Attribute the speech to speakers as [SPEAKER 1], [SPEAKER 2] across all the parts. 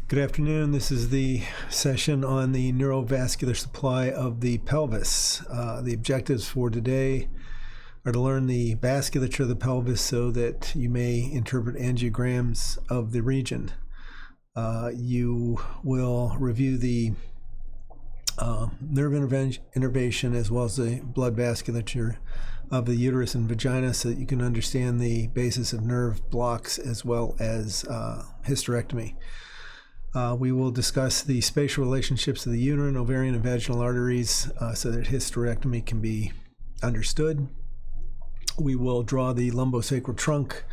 [SPEAKER 1] Good afternoon. This is the session on the neurovascular supply of the pelvis. The objectives for today are to learn the vasculature of the pelvis so that you may interpret angiograms of the region. You will review the nerve innervation as well as the blood vasculature of the uterus and vagina so that you can understand the basis of nerve blocks as well as hysterectomy. We will discuss the spatial relationships of the uterine, ovarian, and vaginal arteries so that hysterectomy can be understood. We will draw the lumbosacral trunk,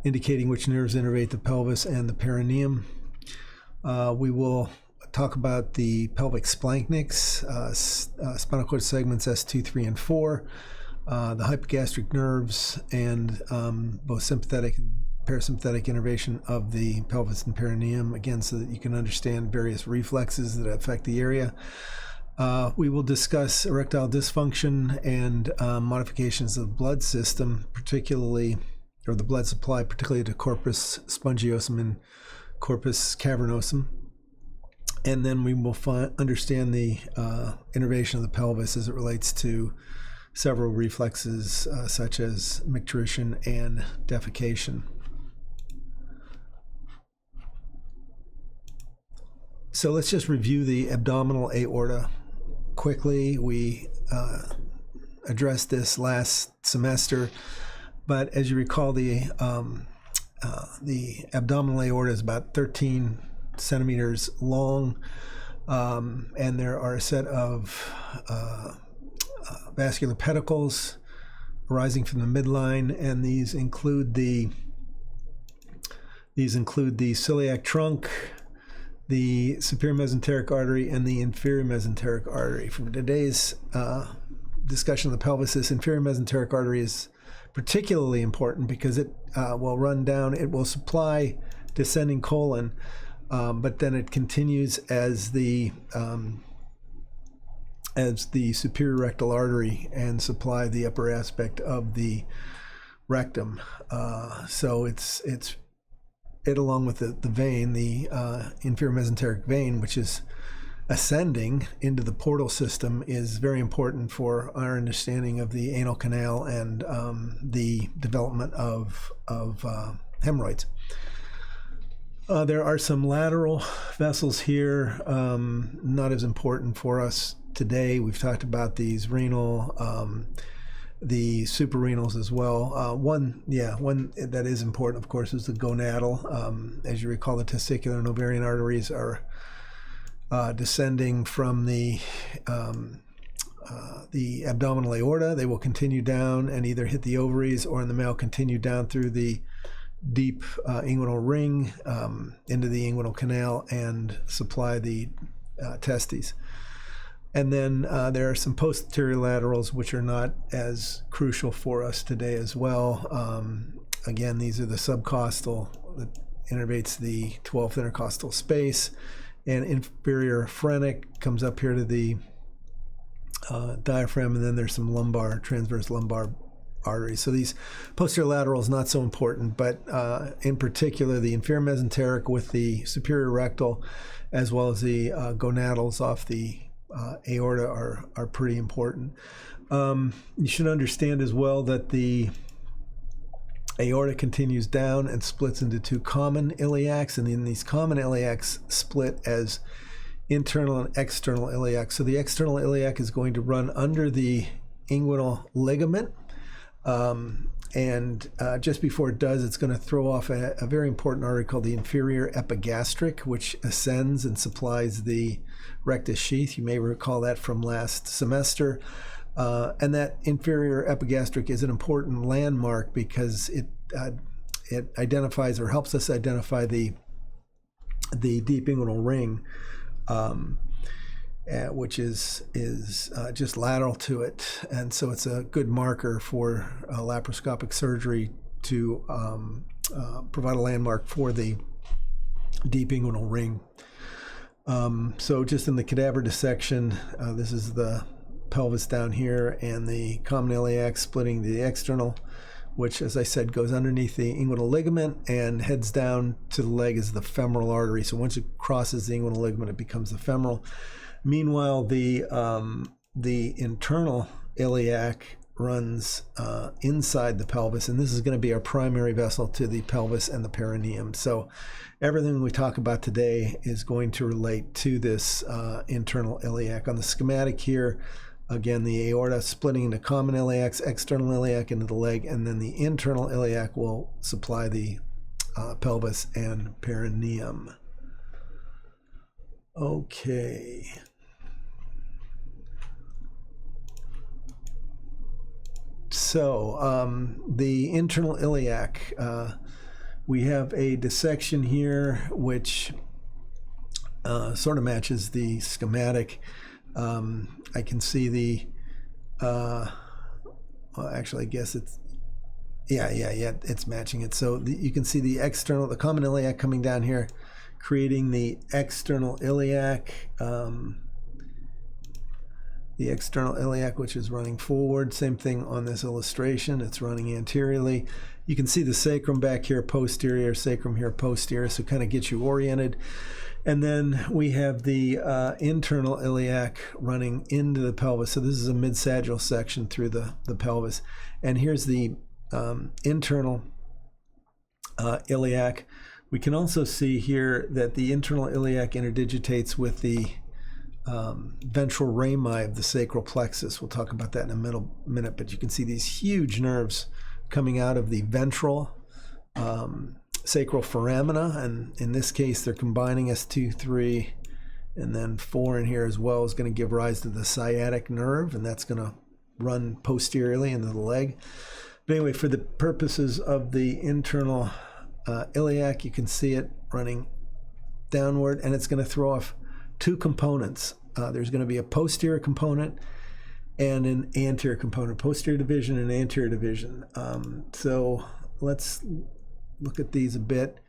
[SPEAKER 1] indicating which nerves innervate the pelvis and the perineum. We will talk about the pelvic splanchnics, spinal cord segments S2, 3, and 4, the hypogastric nerves, and both sympathetic and parasympathetic innervation of the pelvis and perineum, again, so that you can understand various reflexes that affect the area. We will discuss erectile dysfunction and modifications of the blood system, particularly, or the blood supply, particularly to corpus spongiosum and corpus cavernosum. And then we will understand the innervation of the pelvis as it relates to several reflexes such as micturition and defecation. So let's just review the abdominal aorta quickly. We addressed this last semester, but as you recall, the abdominal aorta is about 13 centimeters long, and there are a set of vascular pedicles arising from the midline, and these include the celiac trunk, the superior mesenteric artery, and the inferior mesenteric artery. From today's discussion of the pelvis, this inferior mesenteric artery is particularly important because it will run down, it will supply descending colon, but then it continues as the superior rectal artery and supply the upper aspect of the rectum. So it's it along with the vein, the inferior mesenteric vein, which is ascending into the portal system, is very important for our understanding of the anal canal and the development of hemorrhoids. There are some lateral vessels here, not as important for us today. We've talked about these renal, the suprarenals as well. One that is important, of course, is the gonadal. As you recall, the testicular and ovarian arteries are descending from the abdominal aorta. They will continue down and either hit the ovaries or in the male continue down through the deep inguinal ring into the inguinal canal and supply the testes. And then there are some posterior laterals which are not as crucial for us today as well. Again, these are the subcostal that innervates the 12th intercostal space, and inferior phrenic comes up here to the diaphragm, and then there's some lumbar, transverse lumbar arteries. So these posterior laterals not so important, but in particular the inferior mesenteric with the superior rectal, as well as the gonadals off the aorta are pretty important. You should understand as well that the aorta continues down and splits into two common iliacs, and then these common iliacs split as internal and external iliacs. So the external iliac is going to run under the inguinal ligament, and just before it does, it's going to throw off a very important artery called the inferior epigastric, which ascends and supplies the rectus sheath. You may recall that from last semester. And that inferior epigastric is an important landmark because it identifies or helps us identify the deep inguinal ring, which is just lateral to it. And so it's a good marker for laparoscopic surgery to provide a landmark for the deep inguinal ring. So just in the cadaver dissection, this is the pelvis down here and the common iliac splitting the external which, as I said, goes underneath the inguinal ligament and heads down to the leg as the femoral artery. So once it crosses the inguinal ligament, it becomes the femoral. Meanwhile, the internal iliac runs inside the pelvis, and this is going to be our primary vessel to the pelvis and the perineum. So everything we talk about today is going to relate to this internal iliac. On the schematic here, again, the aorta splitting into common iliacs, external iliac into the leg, and then the internal iliac will supply the pelvis and perineum. Okay. So the internal iliac, we have a dissection here which sort of matches the schematic. I can see the, well, actually, I guess it's, yeah, it's matching it. So you can see the common iliac coming down here, creating the external iliac. The external iliac, which is running forward. Same thing on this illustration. It's running anteriorly. You can see the sacrum back here posterior, sacrum here posterior, so kind of get you oriented. And then we have the internal iliac running into the pelvis. So this is a mid-sagittal section through the pelvis. And here's the internal iliac. We can also see here that the internal iliac interdigitates with the ventral rami of the sacral plexus. We'll talk about that in a minute, but you can see these huge nerves coming out of the ventral sacral foramina, and in this case they're combining S2, 3, and then 4 in here as well is going to give rise to the sciatic nerve, and that's going to run posteriorly into the leg. But anyway, for the purposes of the internal iliac, you can see it running downward, and it's going to throw off two components. There's going to be a posterior component and an anterior component, posterior division and anterior division. So let's look at these a bit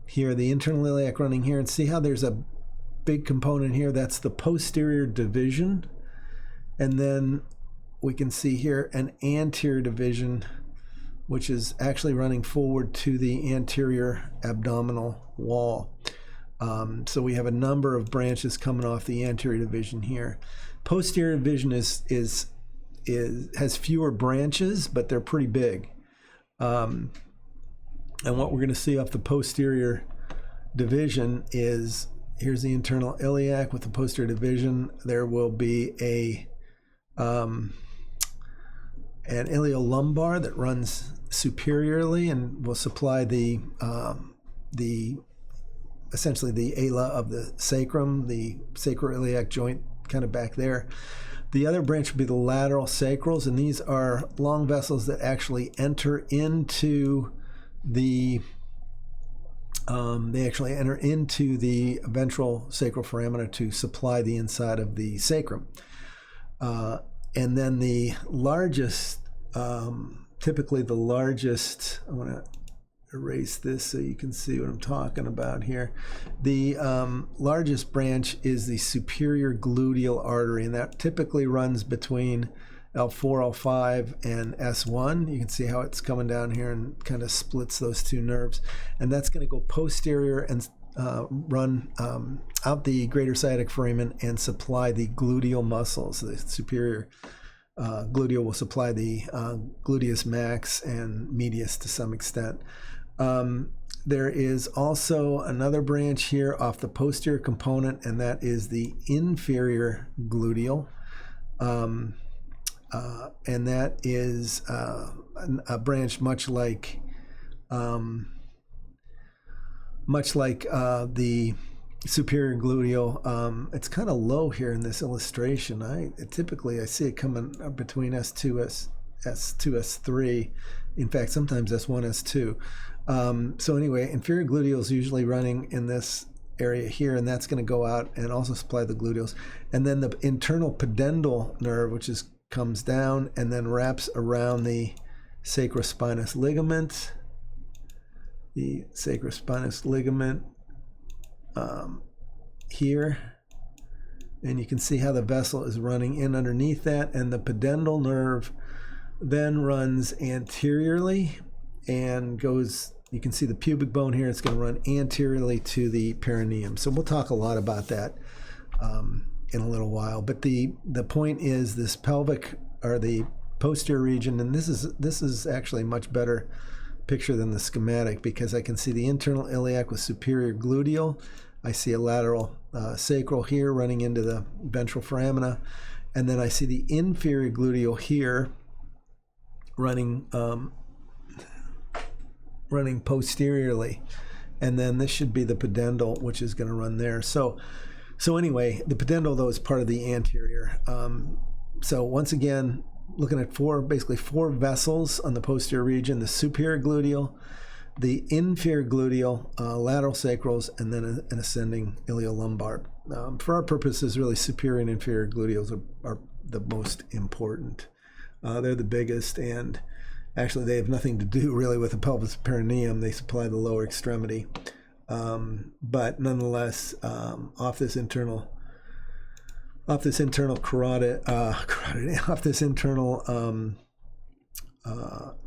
[SPEAKER 1] here. The internal iliac running here, and see how there's a big component here. That's the posterior division. And then we can see here an anterior division, which is actually running forward to the anterior abdominal wall. So we have a number of branches coming off the anterior division here. Posterior division has fewer branches, but they're pretty big. And what we're going to see off the posterior division is, here's the internal iliac with the posterior division. There will be an iliolumbar that runs superiorly and will supply essentially the ala of the sacrum, the sacroiliac joint kind of back there. The other branch would be the lateral sacrals, and these are long vessels that actually enter into the ventral sacral foramina to supply the inside of the sacrum. And then the largest, typically the largest, I want to erase this so you can see what I'm talking about here. The largest branch is the superior gluteal artery, and that typically runs between L4, L5, and S1. You can see how it's coming down here and kind of splits those two nerves. And that's going to go posterior and run out the greater sciatic foramen and supply the gluteal muscles. The superior gluteal will supply the gluteus max and medius to some extent. There is also another branch here off the posterior component, and that is the inferior gluteal. And that is a branch much like the superior gluteal. It's kind of low here in this illustration. Typically I see it coming between S2, S3. In fact, sometimes S1, S2. So anyway, inferior gluteal is usually running in this area here, and that's going to go out and also supply the gluteals. And then the internal pudendal nerve, which comes down and then wraps around the sacrospinous ligament. The sacrospinous ligament here, and you can see how the vessel is running in underneath that, and the pudendal nerve then runs anteriorly and goes, you can see the pubic bone here, it's going to run anteriorly to the perineum. So we'll talk a lot about that in a little while. But the point is this pelvic, or the posterior region, and this is actually a much better picture than the schematic, because I can see the internal iliac with superior gluteal. I see a lateral sacral here running into the ventral foramina, and then I see the inferior gluteal here running posteriorly, and then this should be the pudendal, which is going to run there. So anyway, the pudendal though is part of the anterior. So once again, looking at basically four vessels on the posterior region: the superior gluteal, the inferior gluteal, lateral sacrals, and then an ascending iliolumbar. For our purposes, really superior and inferior gluteals are the most important. They're the biggest, and actually they have nothing to do really with the pelvis perineum. They supply the lower extremity. But nonetheless, off this internal carotid, off this internal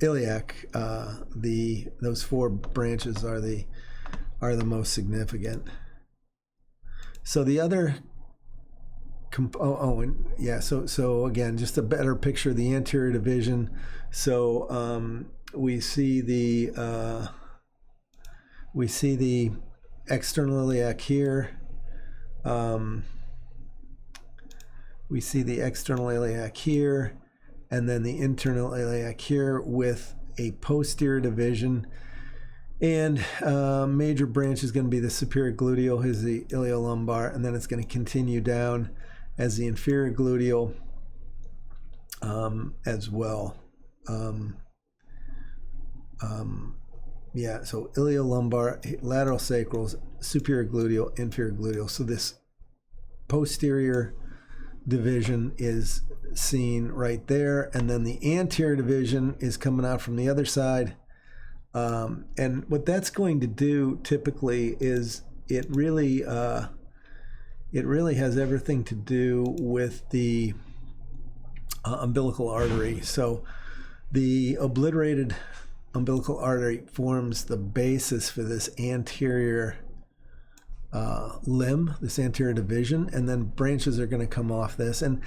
[SPEAKER 1] iliac, those four branches are the most significant. So the other so again, just a better picture of the anterior division. So we see the external iliac here. We see the external iliac here, and then the internal iliac here with a posterior division. And major branch is going to be the superior gluteal, is the iliolumbar, and then it's going to continue down as the inferior gluteal as well. So iliolumbar, lateral sacrals, superior gluteal, inferior gluteal. So this posterior division is seen right there, and then the anterior division is coming out from the other side. And what that's going to do typically is it really has everything to do with the umbilical artery. So the obliterated umbilical artery forms the basis for this anterior limb, this anterior division, and then branches are going to come off this. And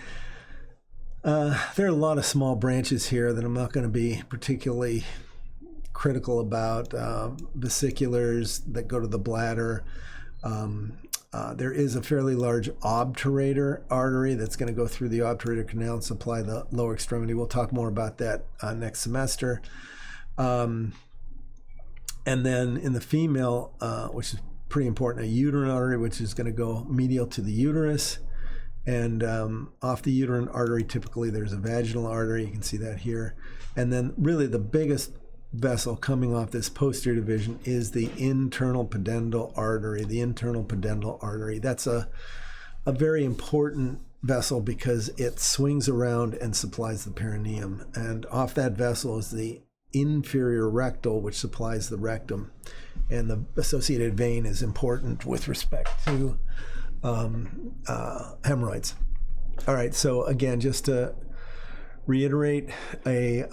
[SPEAKER 1] there are a lot of small branches here that I'm not going to be particularly critical about. Vesiculars that go to the bladder. There is a fairly large obturator artery that's going to go through the obturator canal and supply the lower extremity. We'll talk more about that next semester. And then in the female, which is pretty important, a uterine artery, which is going to go medial to the uterus. And off the uterine artery, typically there's a vaginal artery. You can see that here. And then really the biggest vessel coming off this posterior division is the internal pudendal artery. The internal pudendal artery. That's a very important vessel because it swings around and supplies the perineum. And off that vessel is the inferior rectal, which supplies the rectum. And the associated vein is important with respect to hemorrhoids. All right, so again, just to reiterate, a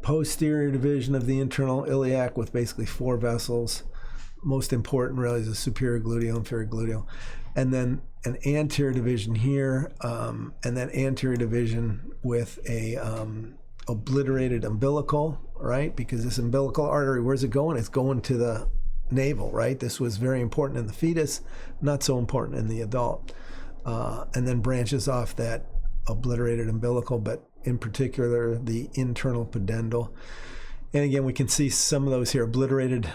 [SPEAKER 1] posterior division of the internal iliac with basically four vessels. Most important really is the superior gluteal, inferior gluteal, and then an anterior division here, and then anterior division with a obliterated umbilical, right? Because this umbilical artery, where's it going? It's going to the navel, right? This was very important in the fetus, not so important in the adult. And then branches off that obliterated umbilical, but in particular the internal pudendal. And again, we can see some of those here. Obliterated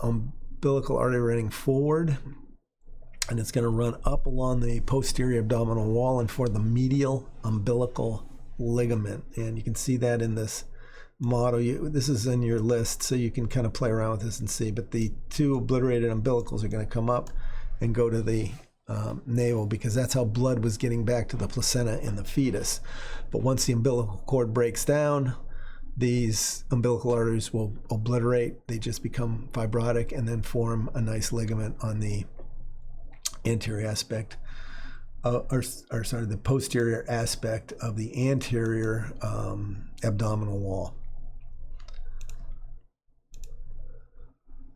[SPEAKER 1] umbilical artery running forward, and it's going to run up along the posterior abdominal wall and for the medial umbilical ligament. And you can see that in this model. This is in your list, so you can kind of play around with this and see. But the two obliterated umbilicals are going to come up and go to the navel, because that's how blood was getting back to the placenta in the fetus. But once the umbilical cord breaks down, these umbilical arteries will obliterate. They just become fibrotic and then form a nice ligament on the anterior aspect the posterior aspect of the anterior abdominal wall.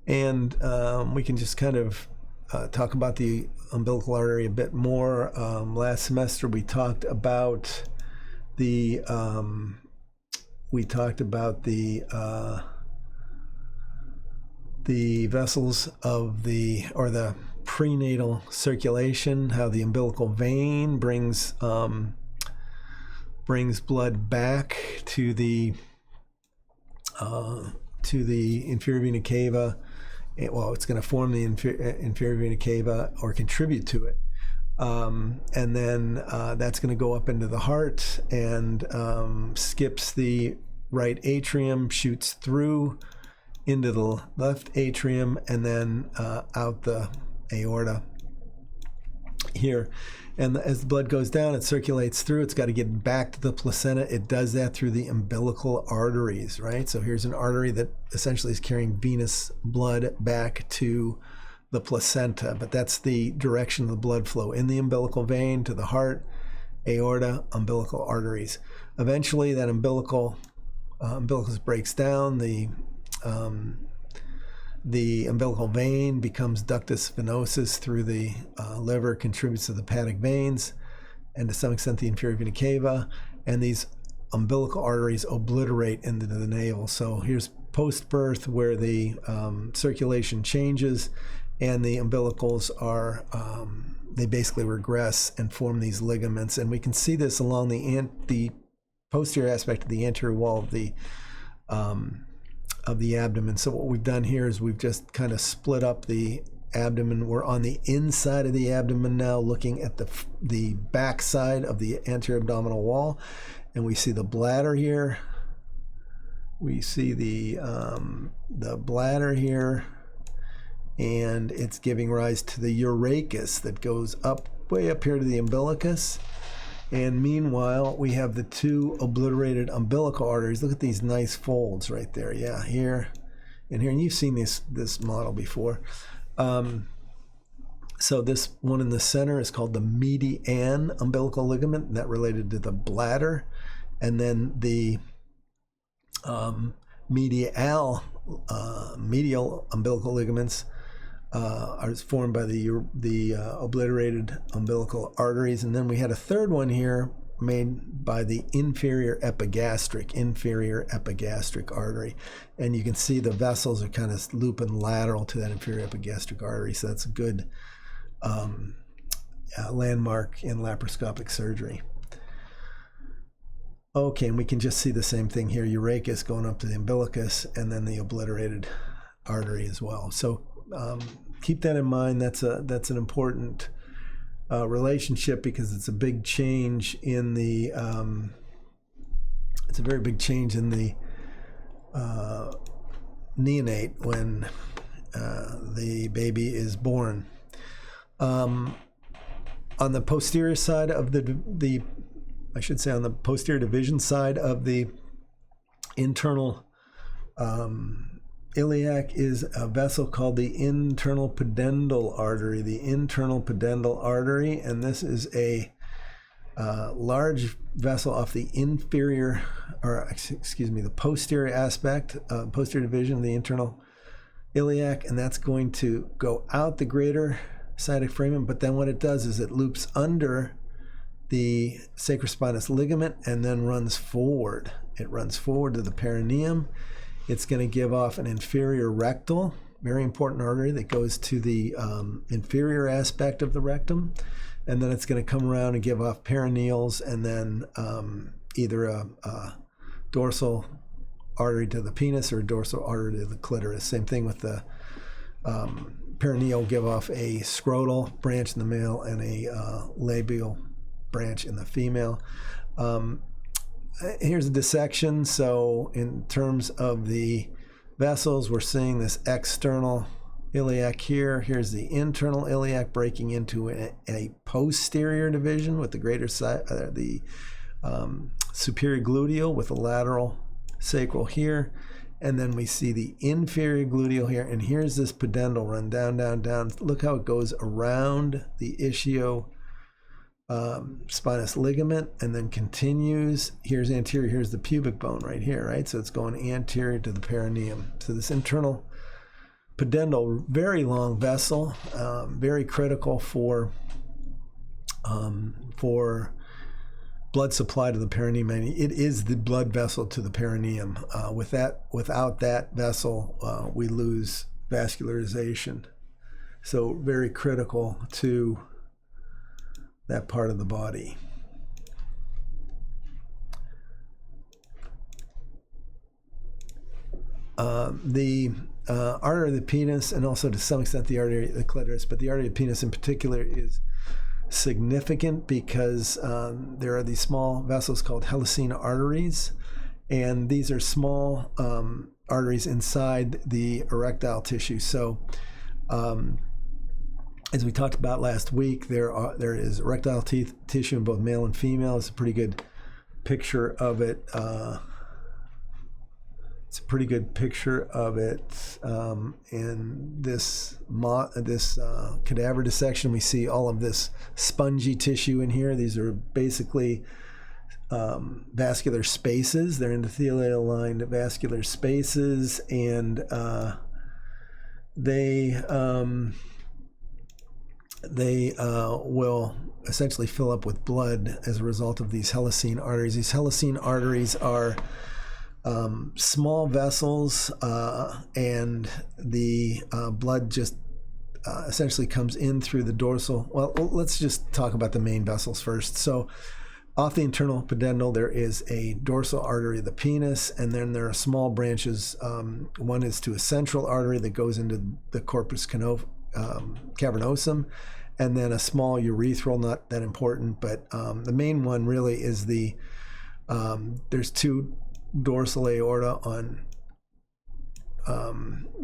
[SPEAKER 1] And we can just kind of talk about the umbilical artery a bit more. Last semester we talked about the vessels of the prenatal circulation, how the umbilical vein brings blood back to the inferior vena cava. Well, it's going to form the inferior vena cava or contribute to it. And then that's going to go up into the heart and skips the right atrium, shoots through into the left atrium, and then out the aorta here. And as the blood goes down, it circulates through. It's got to get back to the placenta. It does that through the umbilical arteries, right? So here's an artery that essentially is carrying venous blood back to the placenta, but that's the direction of the blood flow in the umbilical vein to the heart, aorta, umbilical arteries. Eventually, that umbilicus breaks down. The umbilical vein becomes ductus venosus through the liver, contributes to the hepatic veins, and to some extent the inferior vena cava, and these umbilical arteries obliterate into the navel. So here's post-birth where the circulation changes, and the umbilicals are, they basically regress and form these ligaments. And we can see this along the posterior aspect of the anterior wall of the abdomen. So what we've done here is we've just kind of split up the abdomen. We're on the inside of the abdomen now, looking at the back side of the anterior abdominal wall, and we see the bladder here. We see the bladder here, and it's giving rise to the urachus that goes up way up here to the umbilicus. And meanwhile, we have the two obliterated umbilical arteries. Look at these nice folds right there. Yeah, here and here. And you've seen this model before. So this one in the center is called the median umbilical ligament, that related to the bladder. And then the medial umbilical ligaments are formed by the obliterated umbilical arteries. And then we had a third one here made by the inferior epigastric artery. And you can see the vessels are kind of looping lateral to that inferior epigastric artery. So that's a good landmark in laparoscopic surgery. Okay, and we can just see the same thing here, urachus going up to the umbilicus, and then the obliterated artery as well. So keep that in mind. That's an important relationship, because it's a big change in the it's a very big change in the neonate when the baby is born. On the posterior side of the I should say on the posterior division side of the internal iliac is a vessel called the internal pudendal artery. The internal pudendal artery, and this is a large vessel off the inferior, or excuse me, the posterior aspect, posterior division of the internal iliac, and that's going to go out the greater sciatic foramen. But then what it does is it loops under the sacrospinous ligament and then runs forward. It runs forward to the perineum. It's going to give off an inferior rectal, very important artery that goes to the inferior aspect of the rectum. And then it's going to come around and give off perineals, and then either a dorsal artery to the penis or a dorsal artery to the clitoris. Same thing with the perineal, give off a scrotal branch in the male and a labial branch in the female. Here's a dissection. So in terms of the vessels, we're seeing this external iliac here. Here's the internal iliac breaking into a posterior division with the greater side, the superior gluteal with the lateral sacral here. And then we see the inferior gluteal here. And here's this pudendal run down, down, down. Look how it goes around the spinous ligament, and then continues. Here's anterior, here's the pubic bone right here, right? So it's going anterior to the perineum. So this internal pudendal, very long vessel, very critical for blood supply to the perineum. And it is the blood vessel to the perineum. Without that vessel, we lose vascularization. So very critical to that part of the body. The artery of the penis, and also to some extent the artery of the clitoris, but the artery of the penis in particular is significant because there are these small vessels called Helicine arteries, and these are small arteries inside the erectile tissue. So as we talked about last week, there is erectile tissue in both male and female. It's a pretty good picture of it. It's a pretty good picture of it in this cadaver dissection. We see all of this spongy tissue in here. These are basically vascular spaces. They're endothelial-lined vascular spaces, and they will essentially fill up with blood as a result of these Helicine arteries. These Helicine arteries are small vessels, and the blood just essentially comes in through the dorsal. Well, let's just talk about the main vessels first. So off the internal pudendal, there is a dorsal artery of the penis, and then there are small branches. One is to a central artery that goes into the corpus cavernosum, and then a small urethral, not that important, but the main one really is there's two dorsal aorta on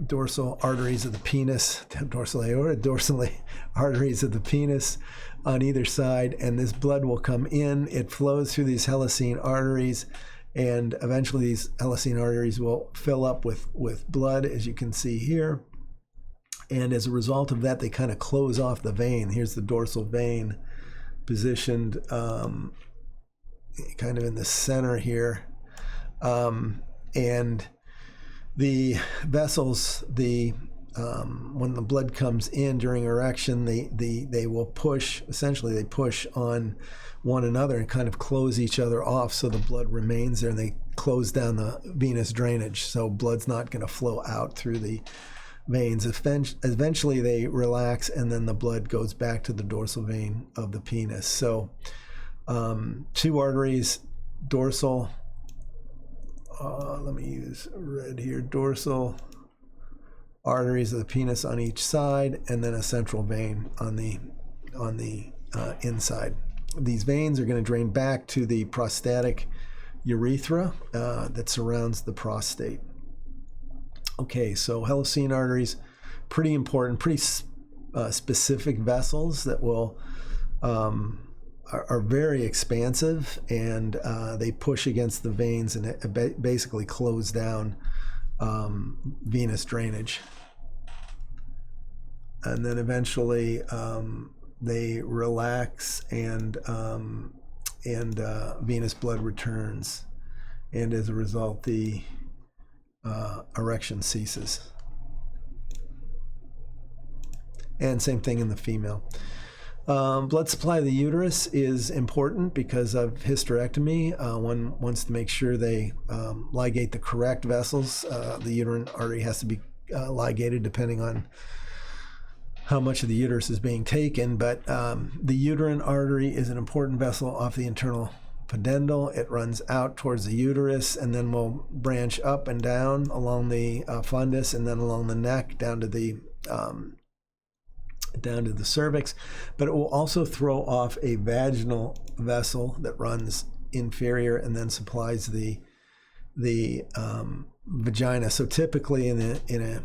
[SPEAKER 1] dorsal arteries of the penis, dorsal arteries of the penis on either side, and this blood will come in. It flows through these Helicine arteries, and eventually these Helicine arteries will fill up with blood, as you can see here. And as a result of that, they kind of close off the vein. Here's the dorsal vein positioned kind of in the center here. And the vessels, when the blood comes in during erection, they will push, essentially they push on one another and kind of close each other off, so the blood remains there, and they close down the venous drainage, so blood's not going to flow out through the veins. Eventually they relax, and then the blood goes back to the dorsal vein of the penis. So two arteries, dorsal, let me use red here, dorsal arteries of the penis on each side, and then a central vein on the inside. These veins are going to drain back to the prostatic urethra that surrounds the prostate. Okay, so Helicine arteries, pretty important, pretty specific vessels that will are very expansive, and they push against the veins and basically close down venous drainage. And then eventually they relax, and venous blood returns, and as a result the erection ceases. And same thing in the female. Blood supply of the uterus is important because of hysterectomy. One wants to make sure they ligate the correct vessels. The uterine artery has to be ligated depending on how much of the uterus is being taken, but the uterine artery is an important vessel off the internal pudendal. It runs out towards the uterus, and then will branch up and down along the fundus, and then along the neck down to the cervix. But it will also throw off a vaginal vessel that runs inferior and then supplies the vagina. So typically in a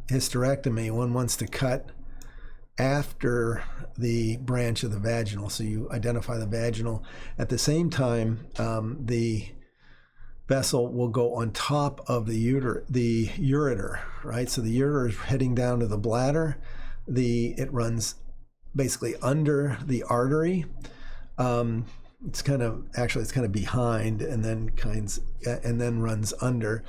[SPEAKER 1] hysterectomy, one wants to cut after the branch of the vaginal, so you identify the vaginal. At the same time, the vessel will go on top of the ureter, right? So the ureter is heading down to the bladder. It runs basically under the artery. It's kind of behind and then runs under.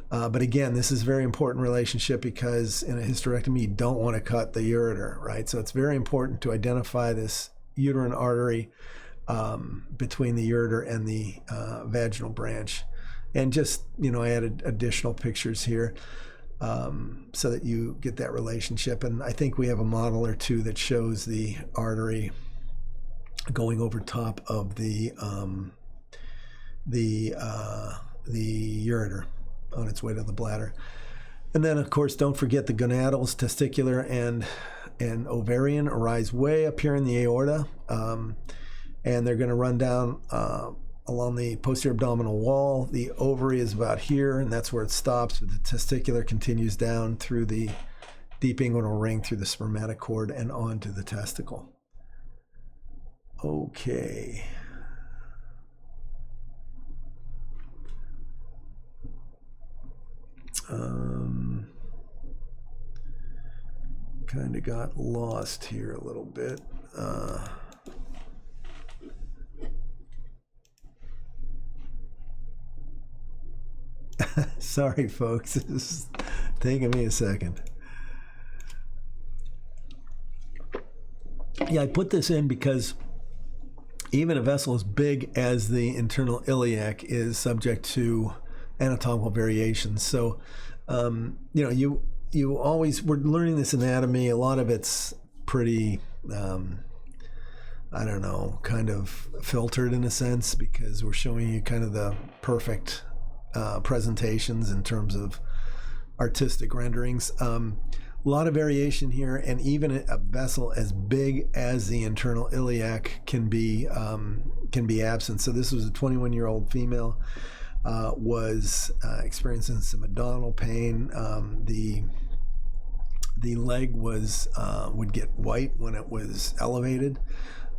[SPEAKER 1] But again, this is a very important relationship because in a hysterectomy, you don't want to cut the ureter, right? So it's very important to identify this uterine artery between the ureter and the vaginal branch. And just, I added additional pictures here so that you get that relationship. And I think we have a model or two that shows the artery going over top of the ureter on its way to the bladder. And then, of course, don't forget the gonadals, testicular and ovarian, arise way up here in the aorta. And they're going to run down along the posterior abdominal wall. The ovary is about here, and that's where it stops. But the testicular continues down through the deep inguinal ring, through the spermatocord, and onto the testicle. Okay. Kind of got lost here a little bit. Sorry, folks. This is taking me a second. Yeah, I put this in because even a vessel as big as the internal iliac is subject to anatomical variations. So, you always, we're learning this anatomy. A lot of it's pretty, kind of filtered in a sense, because we're showing you kind of the perfect presentations in terms of artistic renderings. A lot of variation here, and even a vessel as big as the internal iliac can be absent. So this was a 21-year-old female, was experiencing some abdominal pain. The leg would get white when it was elevated,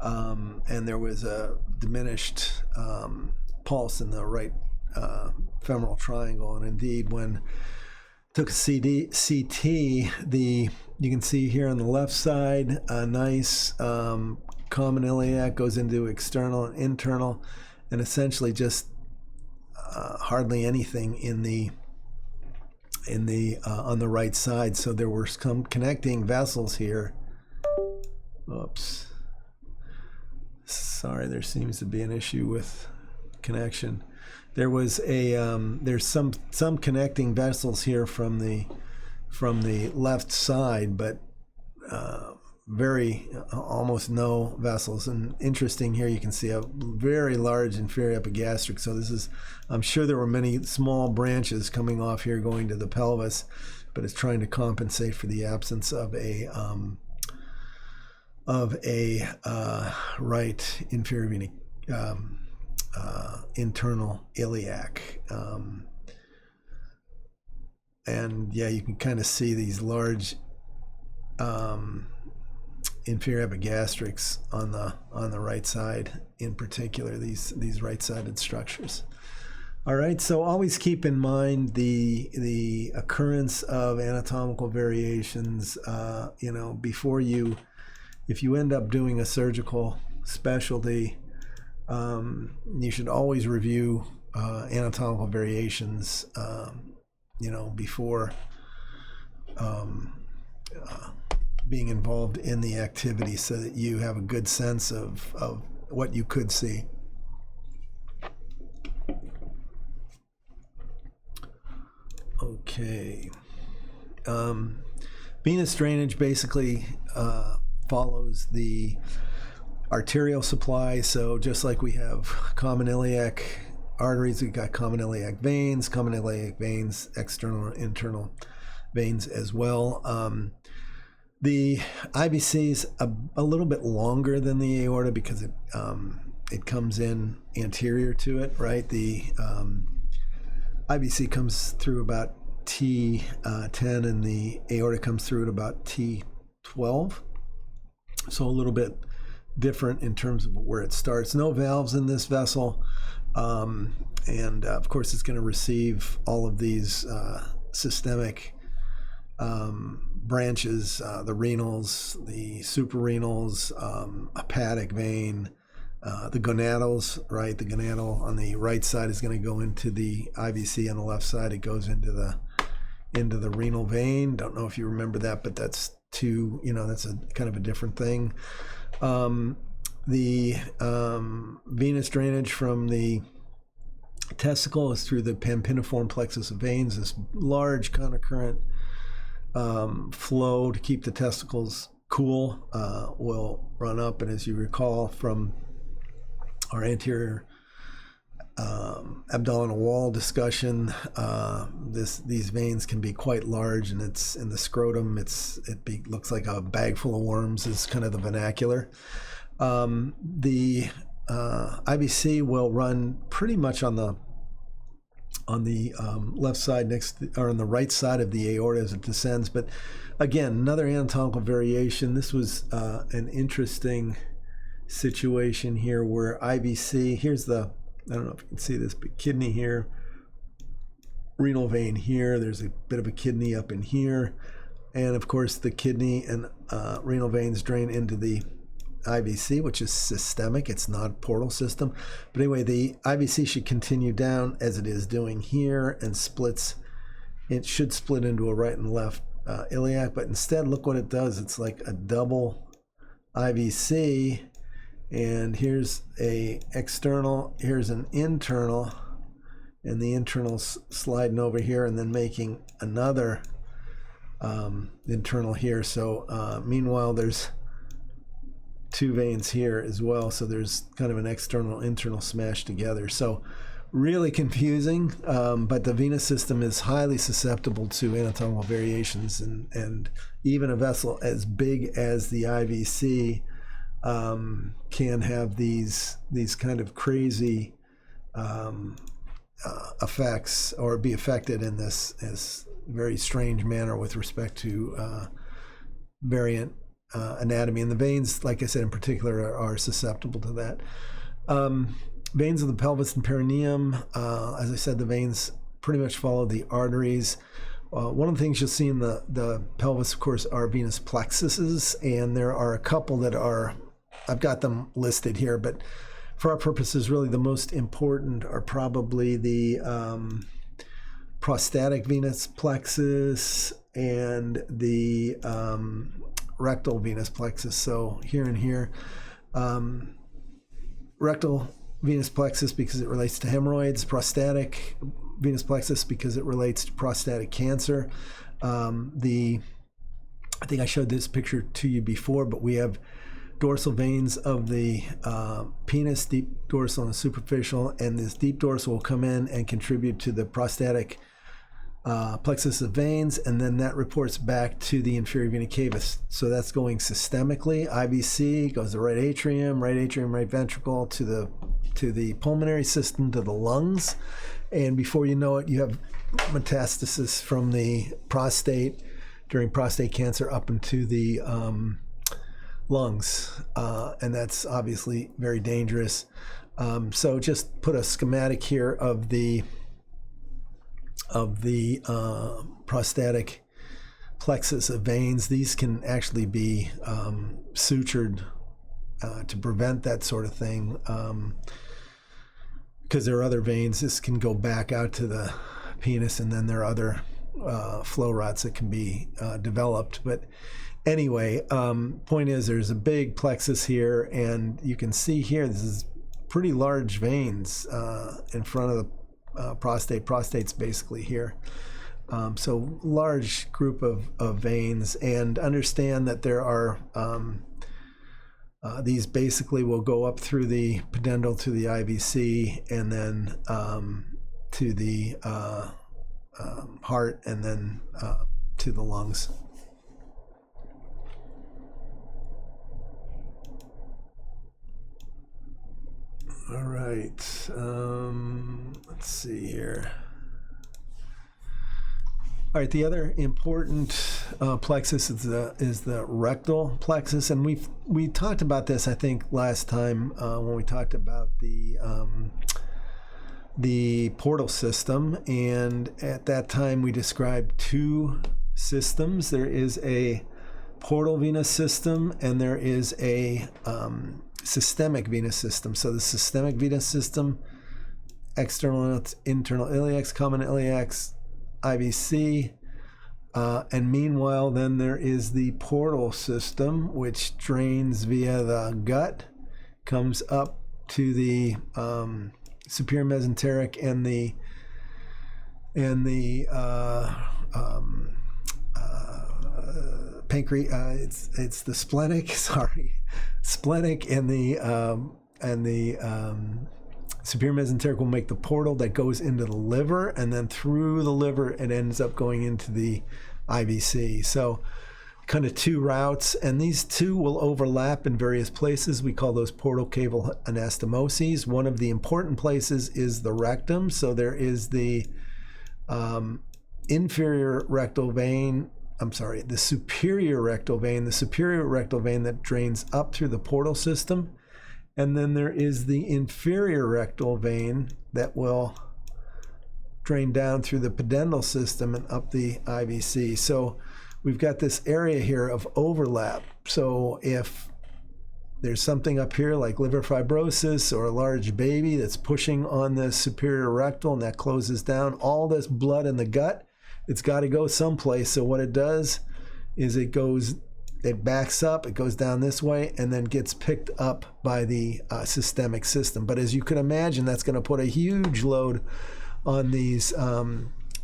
[SPEAKER 1] and there was a diminished pulse in the right femoral triangle. And indeed, when took a CT, you can see here on the left side, a nice common iliac goes into external and internal, and essentially just hardly anything in the on the right side. So there were some connecting vessels here. Oops. Sorry, there seems to be an issue with connection. There was there's some connecting vessels here from the left side, but almost no vessels. And interesting here, you can see a very large inferior epigastric. So this is, I'm sure there were many small branches coming off here going to the pelvis, but it's trying to compensate for the absence of a right inferior vena internal iliac. And yeah, you can kind of see these large inferior epigastrics on the right side, in particular these right-sided structures. All right, so always keep in mind the occurrence of anatomical variations. Before if you end up doing a surgical specialty, you should always review anatomical variations, before being involved in the activity, so that you have a good sense of what you could see. Okay. Venous drainage basically follows the arterial supply. So just like we have common iliac arteries, we've got common iliac veins, external and internal veins as well. The IVC is a little bit longer than the aorta because it comes in anterior to it, right? The IVC comes through about T10 and the aorta comes through at about T12. So a little bit different in terms of where it starts. No valves in this vessel. And of course, it's going to receive all of these systemic branches, the renals, the suprarenals, hepatic vein, the gonadals, right? The gonadal on the right side is going to go into the IVC. On the left side, it goes into the renal vein. Don't know if you remember that, but that's that's a kind of a different thing. The venous drainage from the testicle is through the pampiniform plexus of veins, this large concurrent flow to keep the testicles cool will run up. And as you recall from our anterior abdominal wall discussion, these veins can be quite large, and it's in the scrotum. Looks like a bag full of worms is kind of the vernacular. The IVC will run pretty much on the left side or on the right side of the aorta as it descends. But again, another anatomical variation. This was an interesting situation here where IVC, here's I don't know if you can see this, but kidney here, renal vein here, there's a bit of a kidney up in here, and of course the kidney and renal veins drain into the IVC, which is systemic. It's not portal system. But anyway, the IVC should continue down as it is doing here and splits. It should split into a right and left iliac, but instead look what it does. It's like a double IVC, and here's a external, here's an internal, and the internal sliding over here and then making another internal here. So meanwhile, there's two veins here as well, so there's kind of an external internal smashed together. So really confusing, but the venous system is highly susceptible to anatomical variations, and even a vessel as big as the IVC can have these kind of crazy effects, or be affected in this very strange manner with respect to variant anatomy. And the veins, like I said, in particular, are susceptible to that. Veins of the pelvis and perineum, as I said, the veins pretty much follow the arteries. One of the things you'll see in the pelvis, of course, are venous plexuses, and there are a couple that are, I've got them listed here, but for our purposes, really the most important are probably the prostatic venous plexus and the rectal venous plexus. So here and here, rectal venous plexus because it relates to hemorrhoids, prostatic venous plexus because it relates to prostatic cancer. I think I showed this picture to you before, but we have dorsal veins of the penis, deep dorsal and superficial, and this deep dorsal will come in and contribute to the prostatic plexus of veins, and then that reports back to the inferior vena cava. So that's going systemically. IVC goes to right atrium, right ventricle, to the pulmonary system, to the lungs, and before you know it, you have metastasis from the prostate during prostate cancer up into the lungs, and that's obviously very dangerous. So just put a schematic here of the prostatic plexus of veins. These can actually be sutured to prevent that sort of thing, because there are other veins. This can go back out to the penis, and then there are other flow routes that can be developed. But anyway, point is there's a big plexus here, and you can see here this is pretty large veins in front of the prostate. Prostate's basically here. So large group of veins, and understand that there are these basically will go up through the pudendal to the IVC, and then to the heart, and then to the lungs. All right, let's see here. All right, the other important plexus is the rectal plexus, and we talked about this, I think, last time when we talked about the portal system, and at that time we described two systems. There is a portal venous system, and there is a systemic venous system. So the systemic venous system, external, internal iliacs, common iliacs, IVC. And meanwhile, then there is the portal system, which drains via the gut, comes up to the superior mesenteric and the pancreas. It's the splenic. Splenic and the superior mesenteric will make the portal that goes into the liver, and then through the liver it ends up going into the IVC. So kind of two routes, and these two will overlap in various places. We call those portal caval anastomoses. One of the important places is the rectum. So there is the inferior rectal vein, the superior rectal vein, that drains up through the portal system. And then there is the inferior rectal vein that will drain down through the pudendal system and up the IVC. So we've got this area here of overlap. So if there's something up here like liver fibrosis or a large baby that's pushing on the superior rectal and that closes down, all this blood in the gut, it's got to go someplace. So what it does is it backs up, it goes down this way, and then gets picked up by the systemic system. But as you can imagine, that's going to put a huge load on these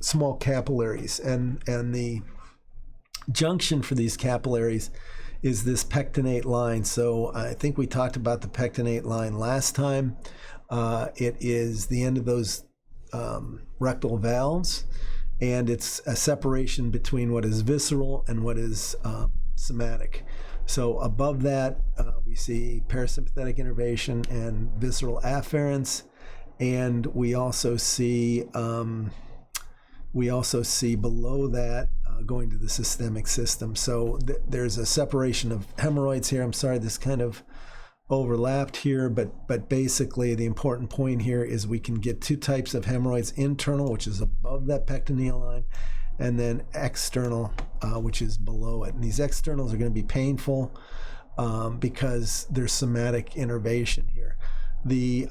[SPEAKER 1] small capillaries. And the junction for these capillaries is this pectinate line. So I think we talked about the pectinate line last time. It is the end of those rectal valves, and it's a separation between what is visceral and what is somatic. So above that, we see parasympathetic innervation and visceral afferents, and we also see below that going to the systemic system. So there's a separation of hemorrhoids here. I'm sorry, this kind of overlapped here, but basically the important point here is we can get two types of hemorrhoids: internal, which is above that pectineal line, and then external, which is below it. And these externals are going to be painful because there's somatic innervation here. The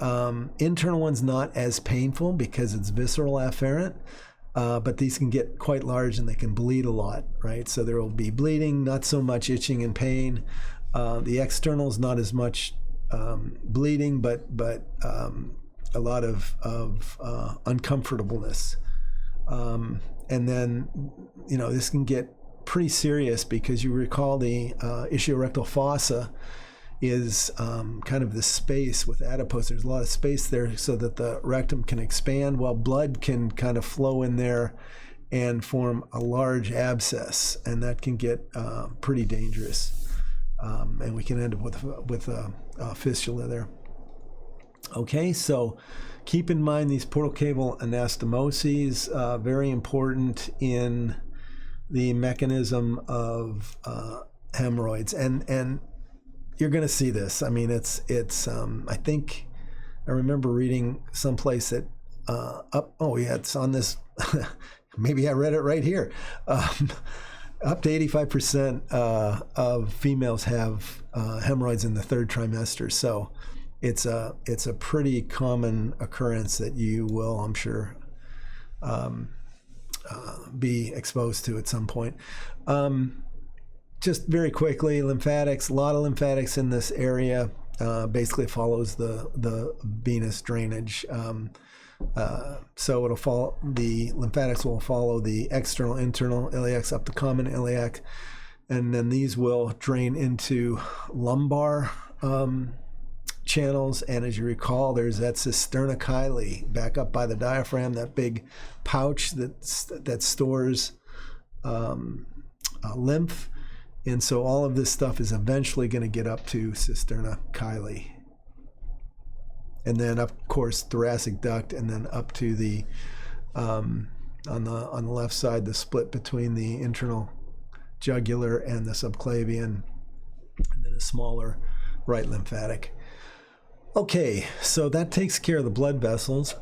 [SPEAKER 1] internal one's not as painful because it's visceral afferent, but these can get quite large and they can bleed a lot, right? So there will be bleeding, not so much itching and pain. The externals, not as much bleeding, but a lot of uncomfortableness. And then, this can get pretty serious because you recall the ischiorectal fossa is kind of the space with adipose. There's a lot of space there so that the rectum can expand while blood can kind of flow in there and form a large abscess, and that can get pretty dangerous. And we can end up with a fistula there. Okay, so keep in mind these portal caval anastomoses, very important in the mechanism of hemorrhoids, and you're going to see this. I mean, it's. I think I remember reading someplace that it's on this. Maybe I read it right here. Up to 85% of females have hemorrhoids in the third trimester. So it's a pretty common occurrence that you will, I'm sure, be exposed to at some point. Just very quickly, lymphatics, a lot of lymphatics in this area. Basically follows the venous drainage. So it'll follow, the lymphatics will follow the external, internal iliacs up the common iliac, and then these will drain into lumbar channels. And as you recall, there's that cisterna chyli back up by the diaphragm, that big pouch that stores lymph. And so all of this stuff is eventually going to get up to cisterna chyli. And then, of course, thoracic duct, and then up to the on the left side, the split between the internal jugular and the subclavian, and then a smaller right lymphatic. Okay, so that takes care of the blood vessels.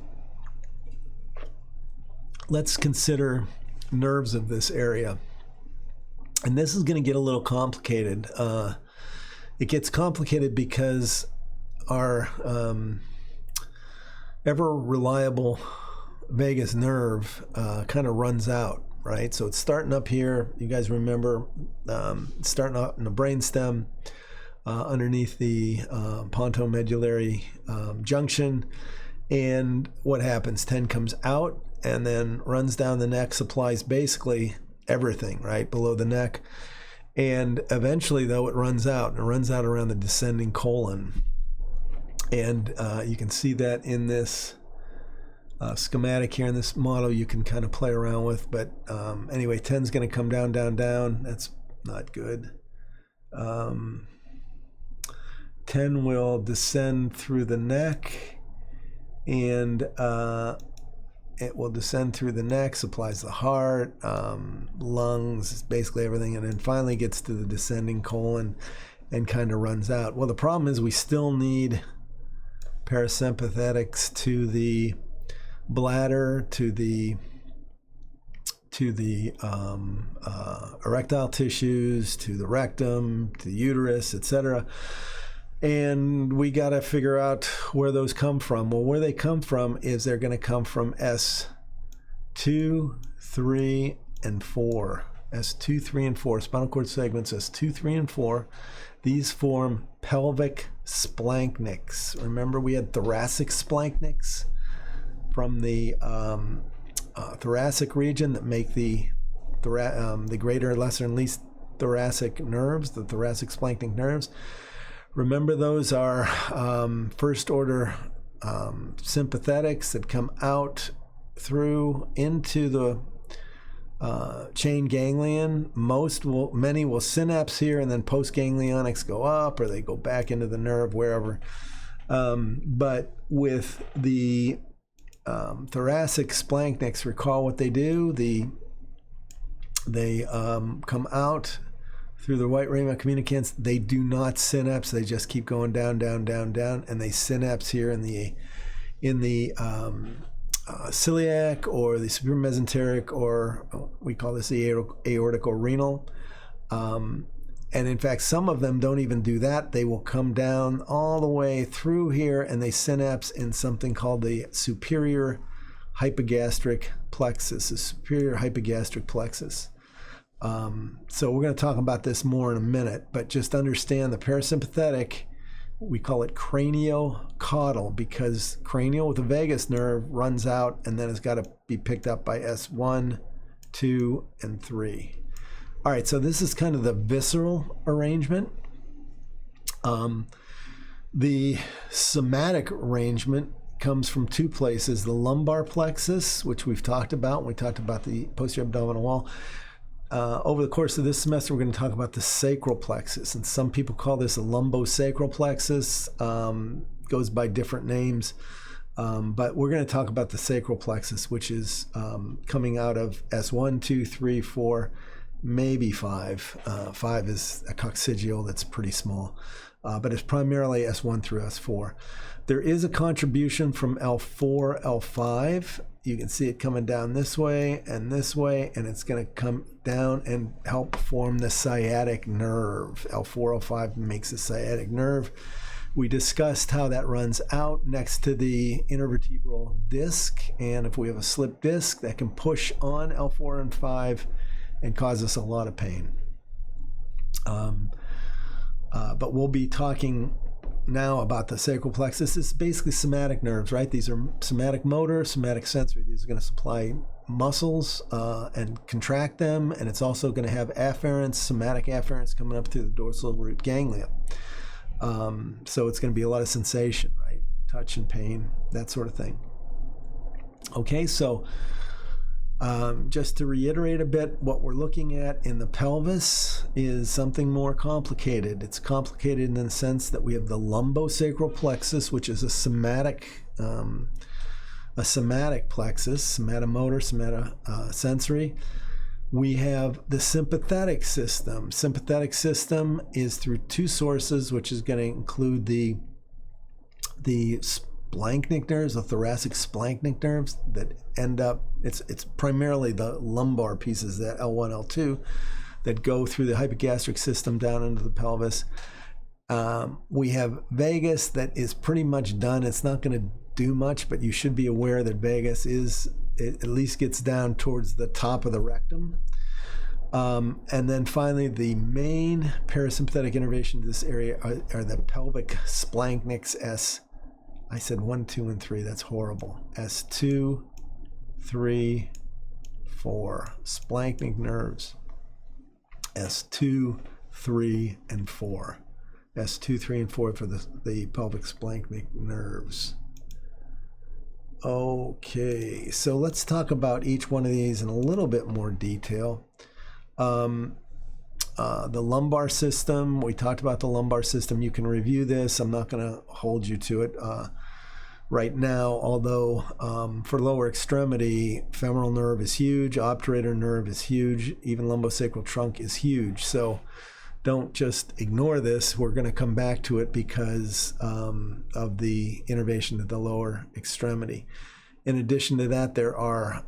[SPEAKER 1] Let's consider nerves of this area. And this is going to get a little complicated. It gets complicated because our ever reliable vagus nerve kind of runs out, right? So it's starting up here. You guys remember starting out in the brainstem underneath the pontomedullary junction. And what happens? 10 comes out and then runs down the neck, supplies basically everything right below the neck. And eventually, though, it runs out, and it runs out around the descending colon. And you can see that in this schematic here in this model you can kind of play around with. But anyway, 10's going to come down, down, down. That's not good. 10 will descend through the neck, and it will descend through the neck, supplies the heart, lungs, basically everything, and then finally gets to the descending colon and kind of runs out. Well, the problem is we still need parasympathetics to the bladder, to the erectile tissues, to the rectum, to the uterus, etc. And we got to figure out where those come from. Well, where they come from is they're going to come from S2, 3, and 4. S2, 3, and 4, spinal cord segments S2, 3, and 4. These form pelvic splanchnics. Remember, we had thoracic splanchnics from the thoracic region that make the greater, lesser, and least thoracic nerves, the thoracic splanchnic nerves. Remember, those are first order sympathetics that come out through into the chain ganglion. Many will synapse here, and then postganglionics go up, or they go back into the nerve, wherever. But with the thoracic splanchnics, recall what they do. They come out through the white raiment communicants. They do not synapse. They just keep going down, down, down, down, and they synapse here in the celiac or the superior mesenteric, or we call this the aortic or renal. And in fact, some of them don't even do that. They will come down all the way through here, and they synapse in something called the superior hypogastric plexus, the superior hypogastric plexus. So we're going to talk about this more in a minute, but just understand the parasympathetic, we call it craniocaudal, because cranial with the vagus nerve runs out and then it's got to be picked up by S1, 2, and 3. All right, so this is kind of the visceral arrangement. The somatic arrangement comes from two places: the lumbar plexus, which we've talked about. We talked about the posterior abdominal wall. Over the course of this semester, we're going to talk about the sacral plexus, and some people call this a lumbosacral plexus. Goes by different names, but we're going to talk about the sacral plexus, which is coming out of S1, 2, 3, 4, maybe 5. 5 is a coccygeal that's pretty small, but it's primarily S1 through S4. There is a contribution from L4, L5. You can see it coming down this way, and it's going to come down and help form the sciatic nerve. L4, L5 makes the sciatic nerve. We discussed how that runs out next to the intervertebral disc, and if we have a slip disc, that can push on L4 and 5 and cause us a lot of pain. But we'll be talking now about the sacral plexus. This is basically somatic nerves, right? These are somatic motor, somatic sensory. These are going to supply muscles and contract them, and it's also going to have afferents, somatic afferents coming up through the dorsal root ganglia. So it's going to be a lot of sensation, right? Touch and pain, that sort of thing. Okay, so just to reiterate a bit, what we're looking at in the pelvis is something more complicated. It's complicated in the sense that we have the lumbosacral plexus, which is a somatic plexus, somatomotor, somatosensory. We have the sympathetic system. Sympathetic system is through two sources, which is going to include the splanchnic nerves, the thoracic splanchnic nerves that end up, it's primarily the lumbar pieces, that L1, L2, that go through the hypogastric system down into the pelvis. We have vagus that is pretty much done. It's not going to do much, but you should be aware that vagus it at least gets down towards the top of the rectum. And then finally, the main parasympathetic innervation to this area are the pelvic splanchnics S. I said 1, 2, and 3. That's horrible. S2, 3, 4. Splanchnic nerves. S2, 3, and 4. S2, 3, and 4 for the pelvic splanchnic nerves. Okay, so let's talk about each one of these in a little bit more detail. The lumbar system, we talked about the lumbar system. You can review this. I'm not going to hold you to it right now, although for lower extremity, femoral nerve is huge, obturator nerve is huge, even lumbosacral trunk is huge. So don't just ignore this. We're going to come back to it because of the innervation of the lower extremity. In addition to that, there are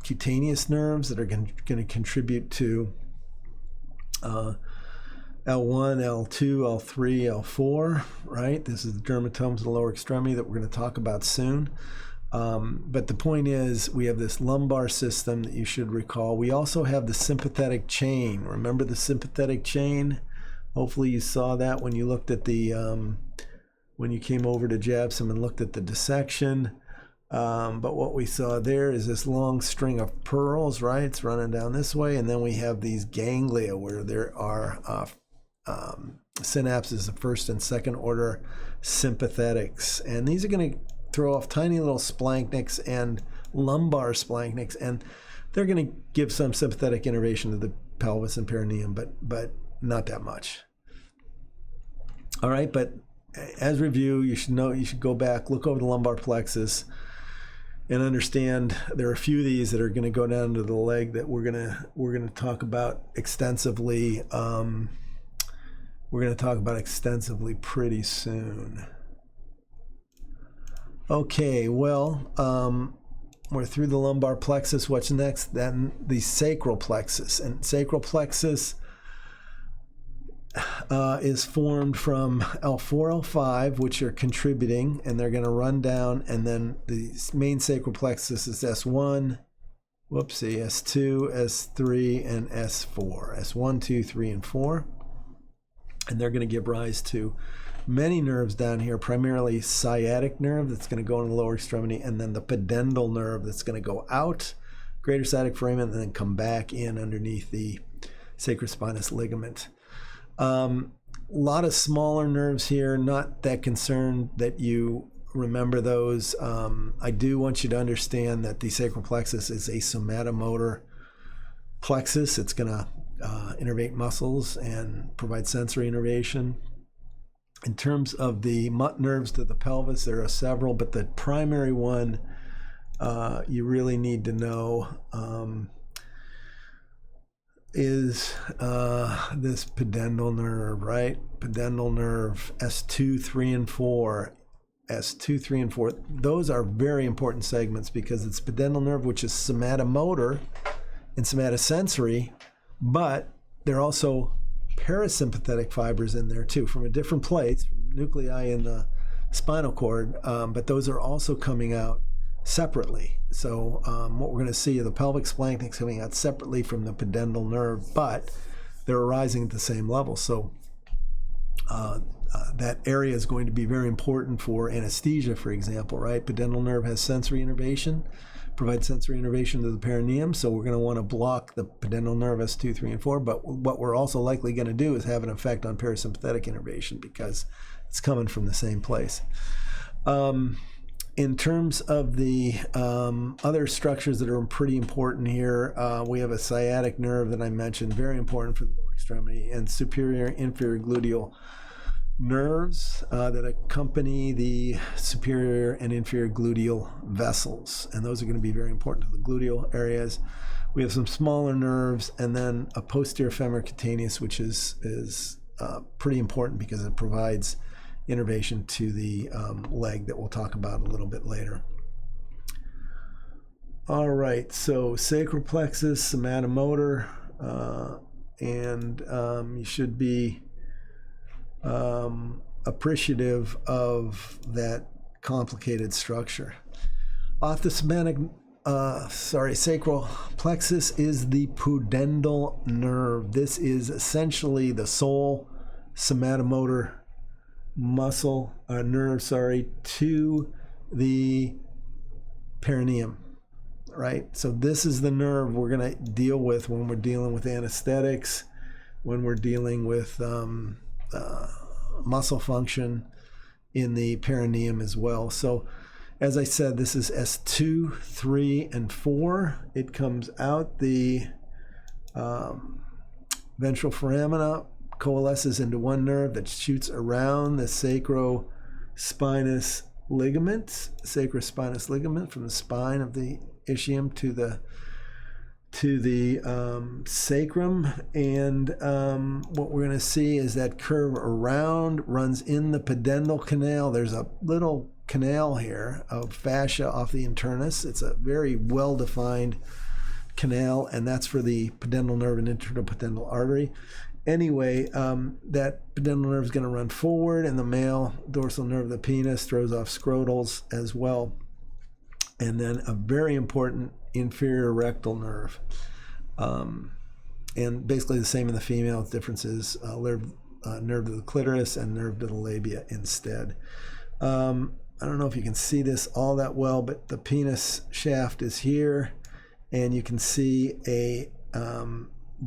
[SPEAKER 1] cutaneous nerves that are going to contribute to L1, L2, L3, L4, right? This is the dermatomes of the lower extremity that we're going to talk about soon. But the point is, we have this lumbar system that you should recall. We also have the sympathetic chain. Remember the sympathetic chain? Hopefully you saw that when you looked at the, when you came over to JABSOM and looked at the dissection. But what we saw there is this long string of pearls, right? It's running down this way. And then we have these ganglia where there are synapses of first and second order sympathetics. And these are going to throw off tiny little splanchnics and lumbar splanchnics, and they're going to give some sympathetic innervation to the pelvis and perineum, but not that much. All right, but as review, you should go back, look over the lumbar plexus, and understand there are a few of these that are going to go down to the leg that we're going to talk about extensively. We're going to talk about extensively pretty soon. Okay, well, we're through the lumbar plexus. What's next? Then the sacral plexus. And sacral plexus is formed from L4, L5, which are contributing, and they're going to run down. And then the main sacral plexus is S1, S2, S3, and S4. S1, 2, 3, and 4. And they're going to give rise to many nerves down here, primarily sciatic nerve that's going to go in the lower extremity, and then the pudendal nerve that's going to go out, greater sciatic foramen, and then come back in underneath the sacrospinous ligament. A lot of smaller nerves here, not that concerned that you remember those. I do want you to understand that the sacral plexus is a somatomotor plexus. It's going to innervate muscles and provide sensory innervation. In terms of the nerves to the pelvis, there are several, but the primary one you really need to know is this pudendal nerve, right? Pudendal nerve, S2, 3, and 4. S2, 3, and 4. Those are very important segments because it's pudendal nerve, which is somatomotor and somatosensory, but they're also parasympathetic fibers in there too, from a different place, from nuclei in the spinal cord, but those are also coming out separately. So what we're going to see are the pelvic splanchnics coming out separately from the pudendal nerve, but they're arising at the same level. So that area is going to be very important for anesthesia, for example, right? Pudendal nerve has sensory innervation, provides sensory innervation to the perineum, so we're going to want to block the pudendal nerve S2, 3, and 4, but what we're also likely going to do is have an effect on parasympathetic innervation because it's coming from the same place. In terms of the other structures that are pretty important here, we have a sciatic nerve that I mentioned, very important for the lower extremity, and superior inferior gluteal nerves that accompany the superior and inferior gluteal vessels, and those are going to be very important to the gluteal areas. We have some smaller nerves, and then a posterior femoral cutaneous, which is pretty important because it provides innervation to the leg that we'll talk about a little bit later. All right, so sacral plexus, somatomotor, and you should be appreciative of that complicated structure. Off the sacral plexus is the pudendal nerve. This is essentially the sole somatomotor nerve to the perineum, right? So this is the nerve we're going to deal with when we're dealing with anesthetics, when we're dealing with muscle function in the perineum as well. So as I said, this is S2, 3, and 4. It comes out the ventral foramina, coalesces into one nerve that shoots around the sacrospinous ligament from the spine of the ischium to the sacrum, and what we're going to see is that curve around runs in the pudendal canal. There's a little canal here of fascia off the internus. It's a very well-defined canal, and that's for the pudendal nerve and internopudendal artery. Anyway, that pudendal nerve is going to run forward, and the male dorsal nerve of the penis throws off scrotals as well. And then a very important inferior rectal nerve. And basically the same in the female. The difference is nerve to the clitoris and nerve to the labia instead. I don't know if you can see this all that well, but the penis shaft is here, and you can see a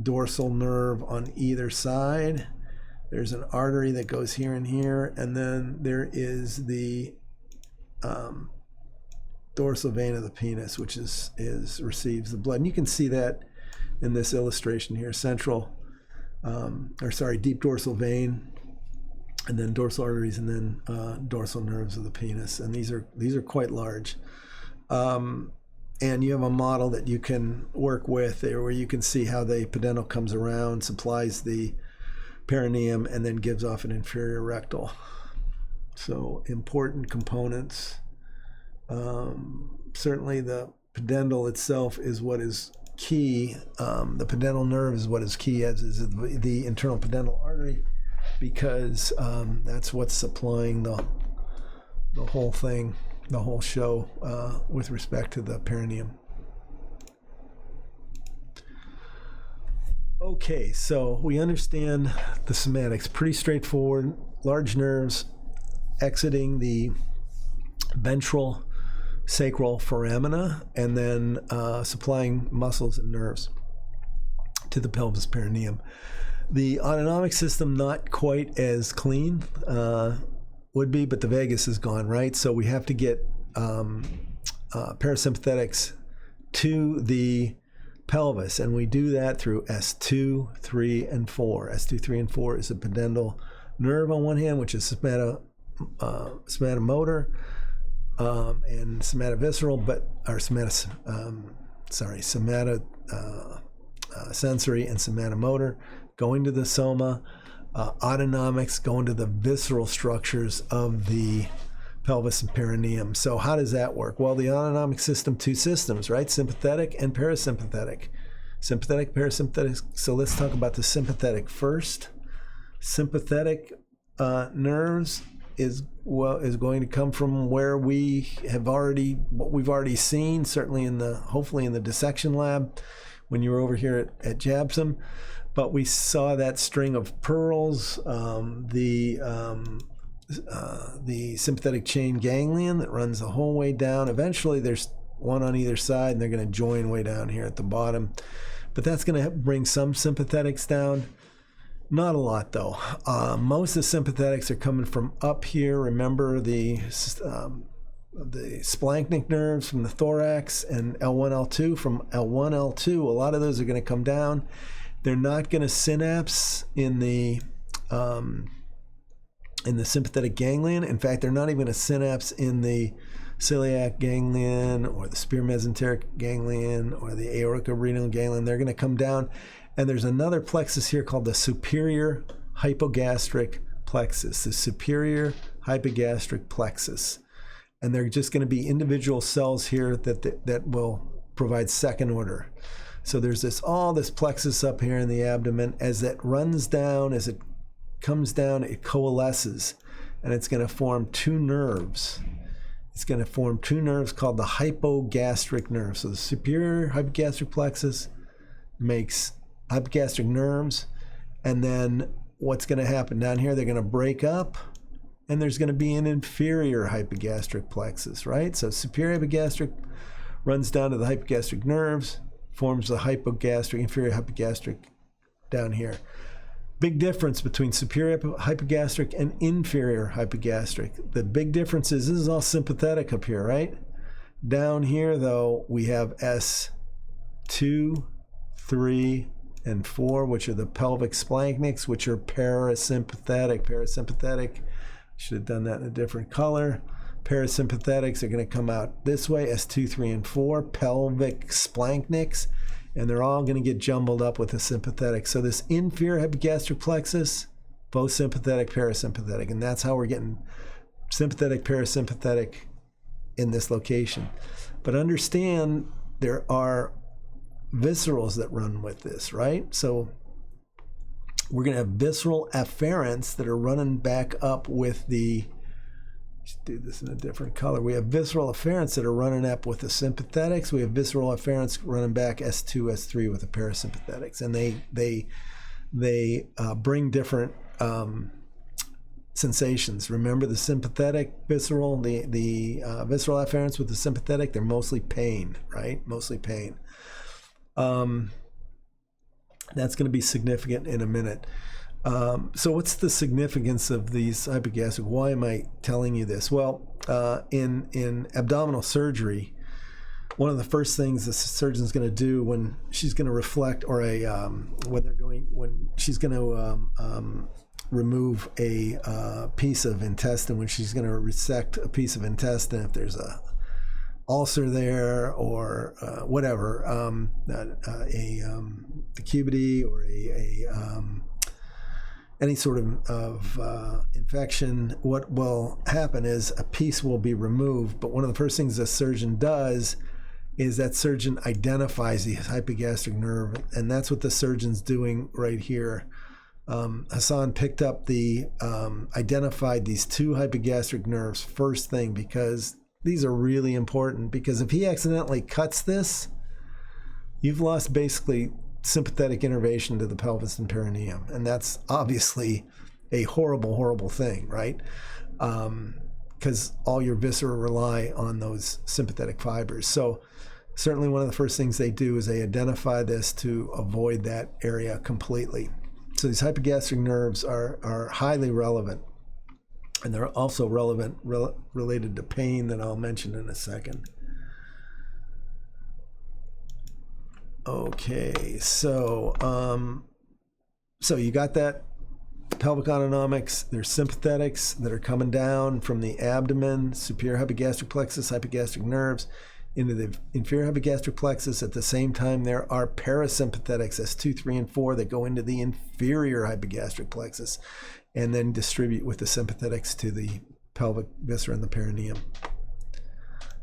[SPEAKER 1] dorsal nerve on either side. There's an artery that goes here and here, and then there is the dorsal vein of the penis, which receives the blood. And you can see that in this illustration here: deep dorsal vein, and then dorsal arteries, and then dorsal nerves of the penis. And these are quite large. And you have a model that you can work with there where you can see how the pudendal comes around, supplies the perineum, and then gives off an inferior rectal. So important components. Certainly the pudendal itself is what is key. The pudendal nerve is what is key, as is the internal pudendal artery, because that's what's supplying the whole thing, the whole show with respect to the perineum. Okay, so we understand the somatics. Pretty straightforward. Large nerves exiting the ventral sacral foramina, and then supplying muscles and nerves to the pelvis perineum. The autonomic system, not quite as clean, would be, but the vagus is gone, right? So we have to get parasympathetics to the pelvis, and we do that through S2, 3, and 4. S2, 3, and 4 is a pudendal nerve on one hand, which is somatomotor and somatovisceral, somatosensory and somatomotor, going to the soma. Autonomics going to the visceral structures of the pelvis and perineum. So how does that work? Well, the autonomic system, two systems, right? Sympathetic and parasympathetic. Sympathetic, parasympathetic. So let's talk about the sympathetic first. Sympathetic nerves is going to come from where what we've already seen, certainly hopefully in the dissection lab when you were over here at JABSOM. But we saw that string of pearls, the sympathetic chain ganglion that runs the whole way down. Eventually there's one on either side, and they're going to join way down here at the bottom. But that's going to bring some sympathetics down. Not a lot, though. Most of the sympathetics are coming from up here. Remember the splanchnic nerves from the thorax, and L1, L2 from L1, L2. A lot of those are going to come down. They're not going to synapse in the sympathetic ganglion. In fact, they're not even going to synapse in the celiac ganglion or the superior mesenteric ganglion or the aortorenal ganglion. They're going to come down. And there's another plexus here called the superior hypogastric plexus, the superior hypogastric plexus. And they're just going to be individual cells here that will provide second order. So there's all this plexus up here in the abdomen. As it runs down, as it comes down, it coalesces, and it's going to form two nerves. It's going to form two nerves called the hypogastric nerve. So the superior hypogastric plexus makes hypogastric nerves, and then what's going to happen down here, they're going to break up, and there's going to be an inferior hypogastric plexus, right? So superior hypogastric runs down to the hypogastric nerves, forms the hypogastric, inferior hypogastric down here. Big difference between superior hypogastric and inferior hypogastric. The big difference is this is all sympathetic up here, right? Down here, though, we have S2, 3, and 4, which are the pelvic splanchnics, which are parasympathetic. Parasympathetic, should have done that in a different color. Parasympathetics are going to come out this way, S2, 3, and 4, pelvic splanchnics, and they're all going to get jumbled up with the sympathetic. So this inferior hypogastric plexus, both sympathetic, parasympathetic, and that's how we're getting sympathetic, parasympathetic in this location. But understand there are viscerals that run with this, right? So we're going to have visceral afferents that are running back up with the, let's do this in a different color. We have visceral afferents that are running up with the sympathetics. We have visceral afferents running back S2, S3 with the parasympathetics, and they bring different sensations. Remember the sympathetic visceral, the visceral afferents with the sympathetic, they're mostly pain, right? Mostly pain. That's going to be significant in a minute. So what's the significance of these hypogastric? Why am I telling you this? Well, in abdominal surgery, one of the first things the surgeon's going to do when she's going to reflect, or when she's going to remove a piece of intestine, when she's going to resect a piece of intestine, if there's a ulcer there or whatever, decubity or any sort of infection, what will happen is a piece will be removed. But one of the first things a surgeon does is that surgeon identifies the hypogastric nerve, and that's what the surgeon's doing right here. Hassan picked up identified these two hypogastric nerves first thing, because these are really important, because if he accidentally cuts this, you've lost basically sympathetic innervation to the pelvis and perineum. And that's obviously a horrible, horrible thing, right? Because all your viscera rely on those sympathetic fibers. So certainly one of the first things they do is they identify this to avoid that area completely. So these hypogastric nerves are highly relevant. And they're also related to pain that I'll mention in a second. Okay, so you got that pelvic autonomics. There's sympathetics that are coming down from the abdomen, superior hypogastric plexus, hypogastric nerves, into the inferior hypogastric plexus. At the same time, there are parasympathetics, S2, 3, and 4, that go into the inferior hypogastric plexus and then distribute with the sympathetics to the pelvic viscera and the perineum.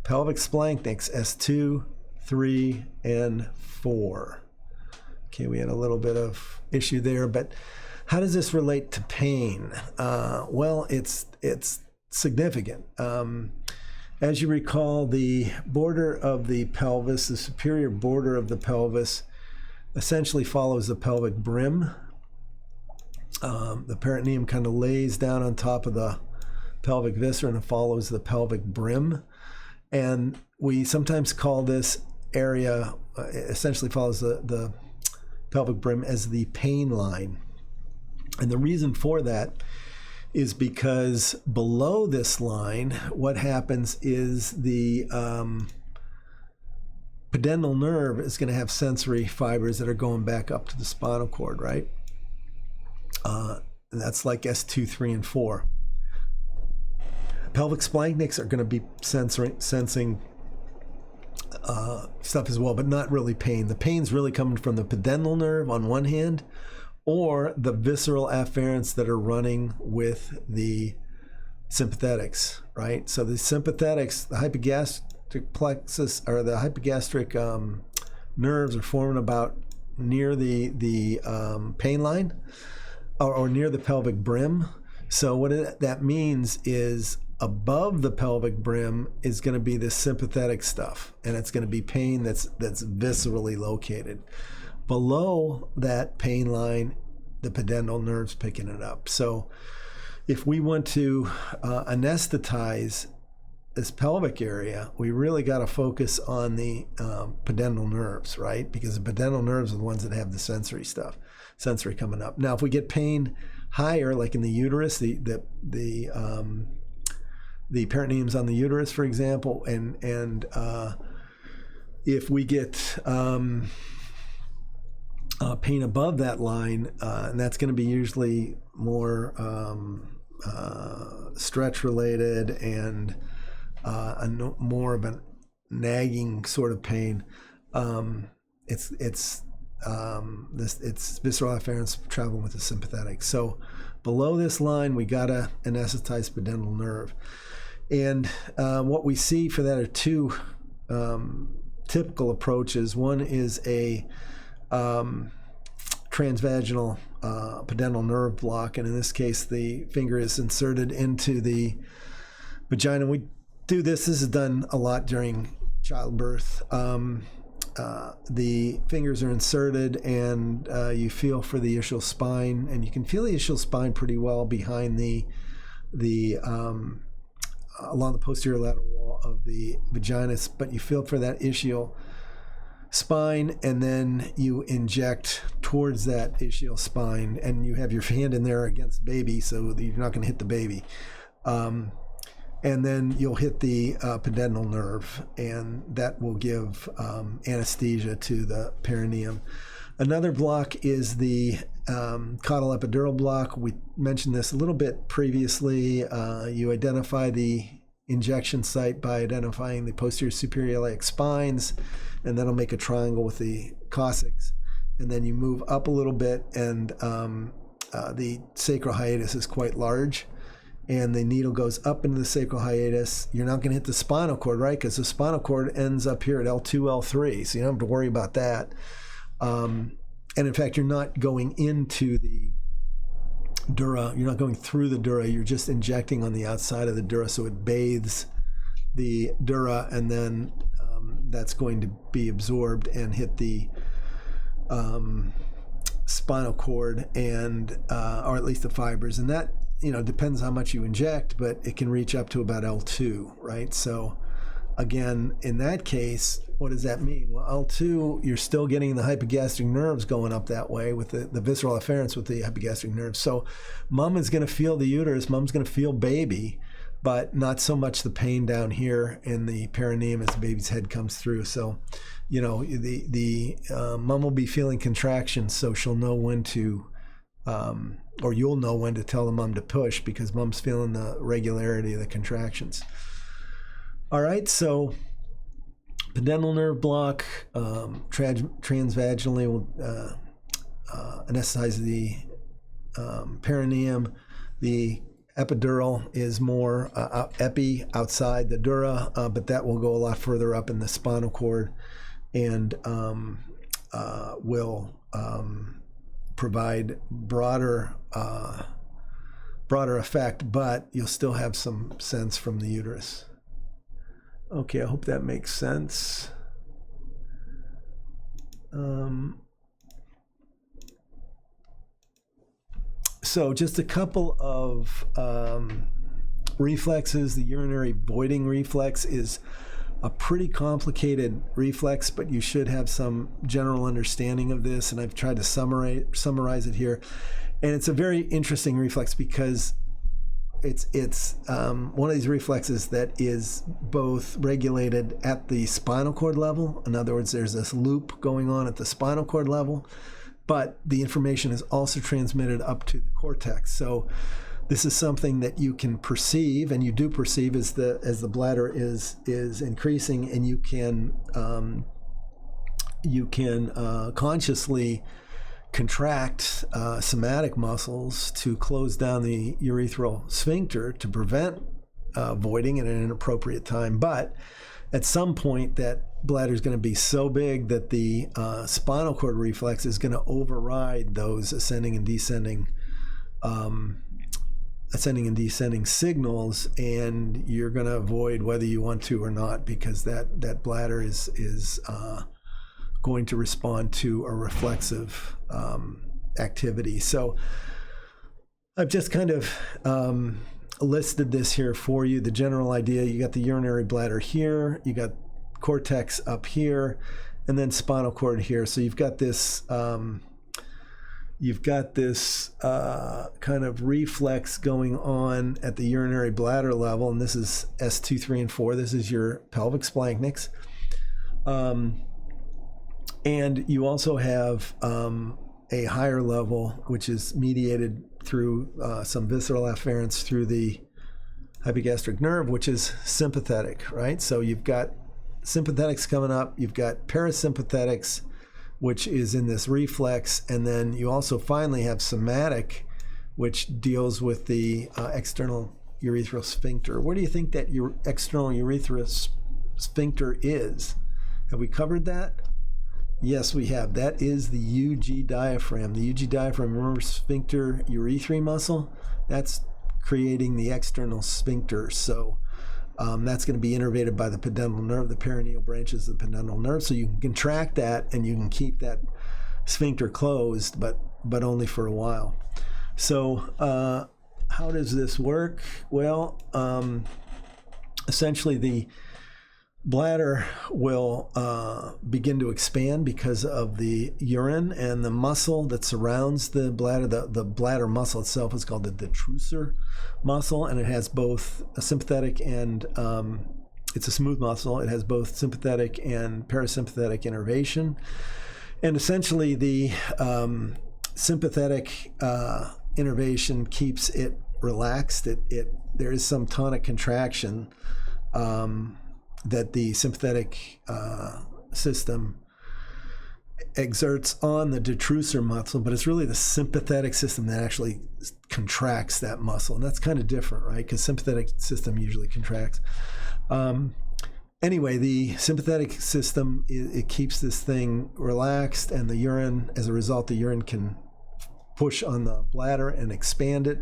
[SPEAKER 1] Pelvic splanchnics, S2, 3, and 4. Okay, we had a little bit of issue there, but how does this relate to pain? Well, it's significant. As you recall, the border of the pelvis, the superior border of the pelvis, essentially follows the pelvic brim. The peritoneum kind of lays down on top of the pelvic viscera and it follows the pelvic brim. And we sometimes call this area, essentially follows the pelvic brim, as the pain line. And the reason for that is because below this line, what happens is the pudendal nerve is going to have sensory fibers that are going back up to the spinal cord, right? And that's like S2, 3, and 4. Pelvic splanchnics are going to be sensing stuff as well, but not really pain. The pain's really coming from the pudendal nerve on one hand, or the visceral afferents that are running with the sympathetics, right? So the sympathetics, the hypogastric plexus, or the hypogastric nerves are forming about near the pain line or near the pelvic brim. So what that means is above the pelvic brim is going to be this sympathetic stuff, and it's going to be pain that's viscerally located. Below that pain line, the pudendal nerve's picking it up. So if we want to anesthetize this pelvic area, we really got to focus on the pudendal nerves, right? Because the pudendal nerves are the ones that have the sensory coming up. Now, if we get pain higher, like in the uterus, the perineum's on the uterus, for example, and if we get pain above that line, and that's going to be usually more stretch related and more of a nagging sort of pain. It's visceral afferents traveling with the sympathetic. So below this line, we gotta anesthetize pudendal nerve. And what we see for that are two typical approaches. One is a transvaginal pudendal nerve block, and in this case, the finger is inserted into the vagina. We do this. This is done a lot during childbirth. The fingers are inserted, and you feel for the ischial spine, and you can feel the ischial spine pretty well behind the along the posterior lateral wall of the vagina, but you feel for that ischial spine, and then you inject towards that ischial spine, and you have your hand in there against baby, so you're not going to hit the baby. And then you'll hit the pudendal nerve, and that will give anesthesia to the perineum. Another block is the caudal epidural block. We mentioned this a little bit previously. You identify the injection site by identifying the posterior superior iliac spines, and that'll make a triangle with the coccyx. And then you move up a little bit, and the sacral hiatus is quite large, and the needle goes up into the sacral hiatus. You're not going to hit the spinal cord, right? Because the spinal cord ends up here at L2, L3, so you don't have to worry about that. And in fact, you're not going into the dura. You're not going through the dura. You're just injecting on the outside of the dura, so it bathes the dura, and then that's going to be absorbed and hit the spinal cord, and or at least the fibers. And that, depends how much you inject, but it can reach up to about L2, right? So again, in that case, what does that mean? Well, L2, you're still getting the hypogastric nerves going up that way with the visceral afferents with the hypogastric nerves. So mom is going to feel the uterus, mom's going to feel baby, but not so much the pain down here in the perineum as the baby's head comes through. So, the mom will be feeling contractions, so she'll know when to, or you'll know when to tell the mom to push, because mom's feeling the regularity of the contractions. All right, so pudendal nerve block, transvaginally will anesthetize the perineum. The epidural is more epi outside the dura, but that will go a lot further up in the spinal cord, and will provide broader effect, but you'll still have some sense from the uterus. Okay, I hope that makes sense. So just a couple of reflexes. The urinary voiding reflex is a pretty complicated reflex, but you should have some general understanding of this, and I've tried to summarize it here. And it's a very interesting reflex because it's one of these reflexes that is both regulated at the spinal cord level. In other words, there's this loop going on at the spinal cord level, but the information is also transmitted up to the cortex. So this is something that you can perceive, and you do perceive as the bladder is increasing, and you can consciously contract somatic muscles to close down the urethral sphincter to prevent voiding at an inappropriate time. But at some point, that bladder is going to be so big that the spinal cord reflex is going to override those ascending and descending signals, and you're going to void whether you want to or not, because that bladder is going to respond to a reflexive activity. So I've just kind of listed this here for you. The general idea: you got the urinary bladder here, you got cortex up here, and then spinal cord here. So you've got this kind of reflex going on at the urinary bladder level, and this is S2, 3, and 4. This is your pelvic splanchnics. And you also have a higher level, which is mediated through some visceral afferents through the hypogastric nerve, which is sympathetic, right? So you've got sympathetics coming up, you've got parasympathetics, which is in this reflex, and then you also finally have somatic, which deals with the external urethral sphincter. Where do you think that your external urethral sphincter is? Have we covered that? Yes, we have. That is the UG diaphragm. The UG diaphragm, remember, sphincter urethrae muscle? That's creating the external sphincter. So that's going to be innervated by the pudendal nerve, the perineal branches of the pudendal nerve. So you can contract that and you can keep that sphincter closed, but only for a while. So how does this work? Well, essentially the bladder will begin to expand because of the urine, and the muscle that surrounds the bladder, the bladder muscle itself, is called the detrusor muscle, and it has both a sympathetic and it's a smooth muscle. It has both sympathetic and parasympathetic innervation, and essentially the sympathetic innervation keeps it relaxed. There is some tonic contraction that the sympathetic system exerts on the detrusor muscle, but it's really the sympathetic system that actually contracts that muscle, and that's kind of different, right? Because sympathetic system usually contracts. Anyway, the sympathetic system, it keeps this thing relaxed, and the urine, as a result, the urine can push on the bladder and expand it,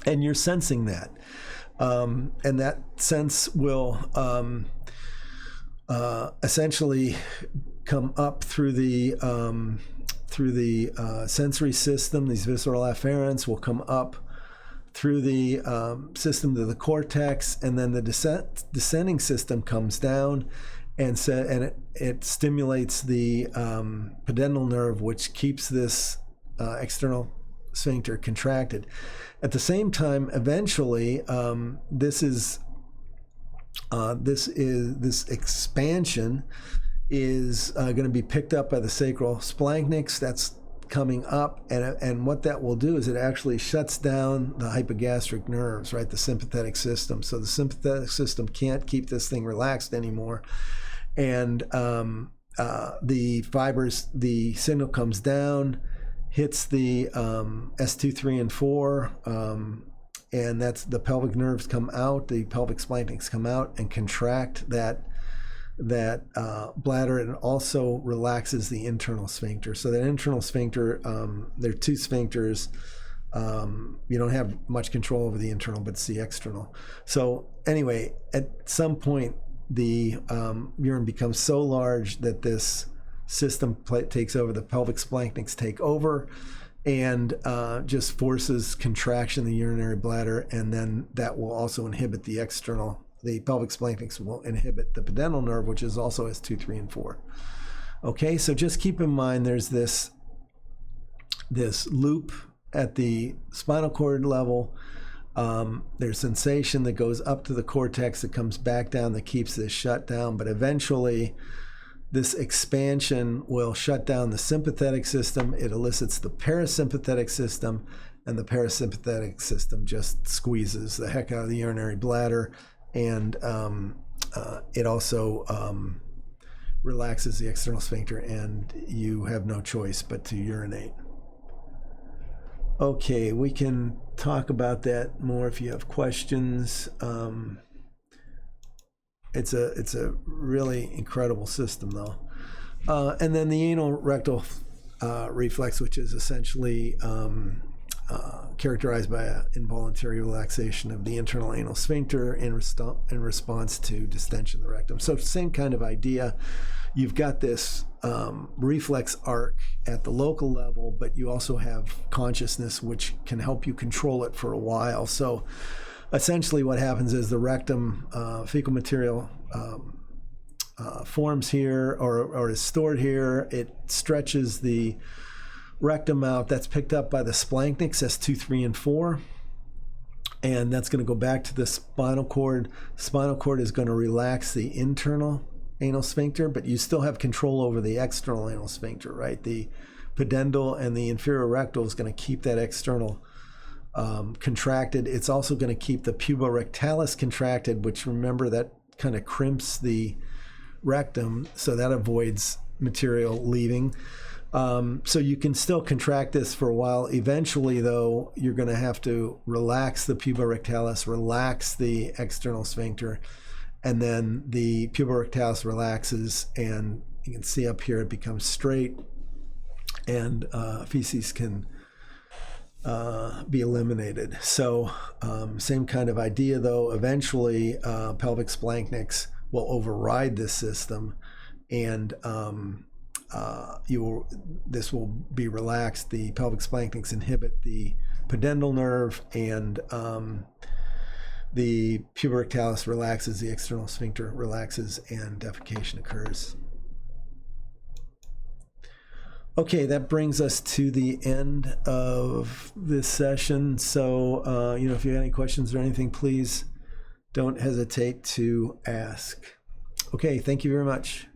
[SPEAKER 1] and you're sensing that. And that sense will essentially come up through the sensory system. These visceral afferents will come up through the system to the cortex, and then the descending system comes down, and it stimulates the pudendal nerve, which keeps this external sphincter contracted. At the same time, eventually, this expansion is going to be picked up by the sacral splanchnics. That's coming up, and what that will do is it actually shuts down the hypogastric nerves, right? The sympathetic system. So the sympathetic system can't keep this thing relaxed anymore, and the fibers, the signal comes down, hits the S2, 3, and 4, and that's the pelvic nerves come out, the pelvic splanchnics come out and contract that bladder, and also relaxes the internal sphincter. So that internal sphincter, there are two sphincters. You don't have much control over the internal, but it's the external. So anyway, at some point, the urine becomes so large that this system takes over, the pelvic splanchnics take over, and just forces contraction in the urinary bladder, and then that will also inhibit the external. The pelvic splanchnics will inhibit the pudendal nerve, which is also S2, 3, and 4. Okay, so just keep in mind there's this loop at the spinal cord level. There's sensation that goes up to the cortex, that comes back down, that keeps this shut down, but eventually this expansion will shut down the sympathetic system. It elicits the parasympathetic system, and the parasympathetic system just squeezes the heck out of the urinary bladder, and it also relaxes the external sphincter, and you have no choice but to urinate. Okay, we can talk about that more if you have questions. It's a really incredible system, though. And then the anal rectal reflex, which is essentially characterized by an involuntary relaxation of the internal anal sphincter in response to distension of the rectum. So same kind of idea. You've got this reflex arc at the local level, but you also have consciousness, which can help you control it for a while. So essentially what happens is the rectum fecal material forms here or is stored here. It stretches the rectum out. That's picked up by the splanchnics, S2, 3, and 4. And that's going to go back to the spinal cord. Spinal cord is going to relax the internal anal sphincter, but you still have control over the external anal sphincter, right? The pudendal and the inferior rectal is going to keep that external contracted. It's also going to keep the puborectalis contracted, which, remember, that kind of crimps the rectum, so that avoids material leaving. So you can still contract this for a while. Eventually, though, you're going to have to relax the puborectalis, relax the external sphincter, and then the puborectalis relaxes, and you can see up here it becomes straight, and feces can be eliminated. So same kind of idea, though. Eventually, pelvic splanchnics will override this system, and this will be relaxed. The pelvic splanchnics inhibit the pudendal nerve, and the puborectalis relaxes, the external sphincter relaxes, and defecation occurs. Okay, that brings us to the end of this session. So, if you have any questions or anything, please don't hesitate to ask. Okay, thank you very much.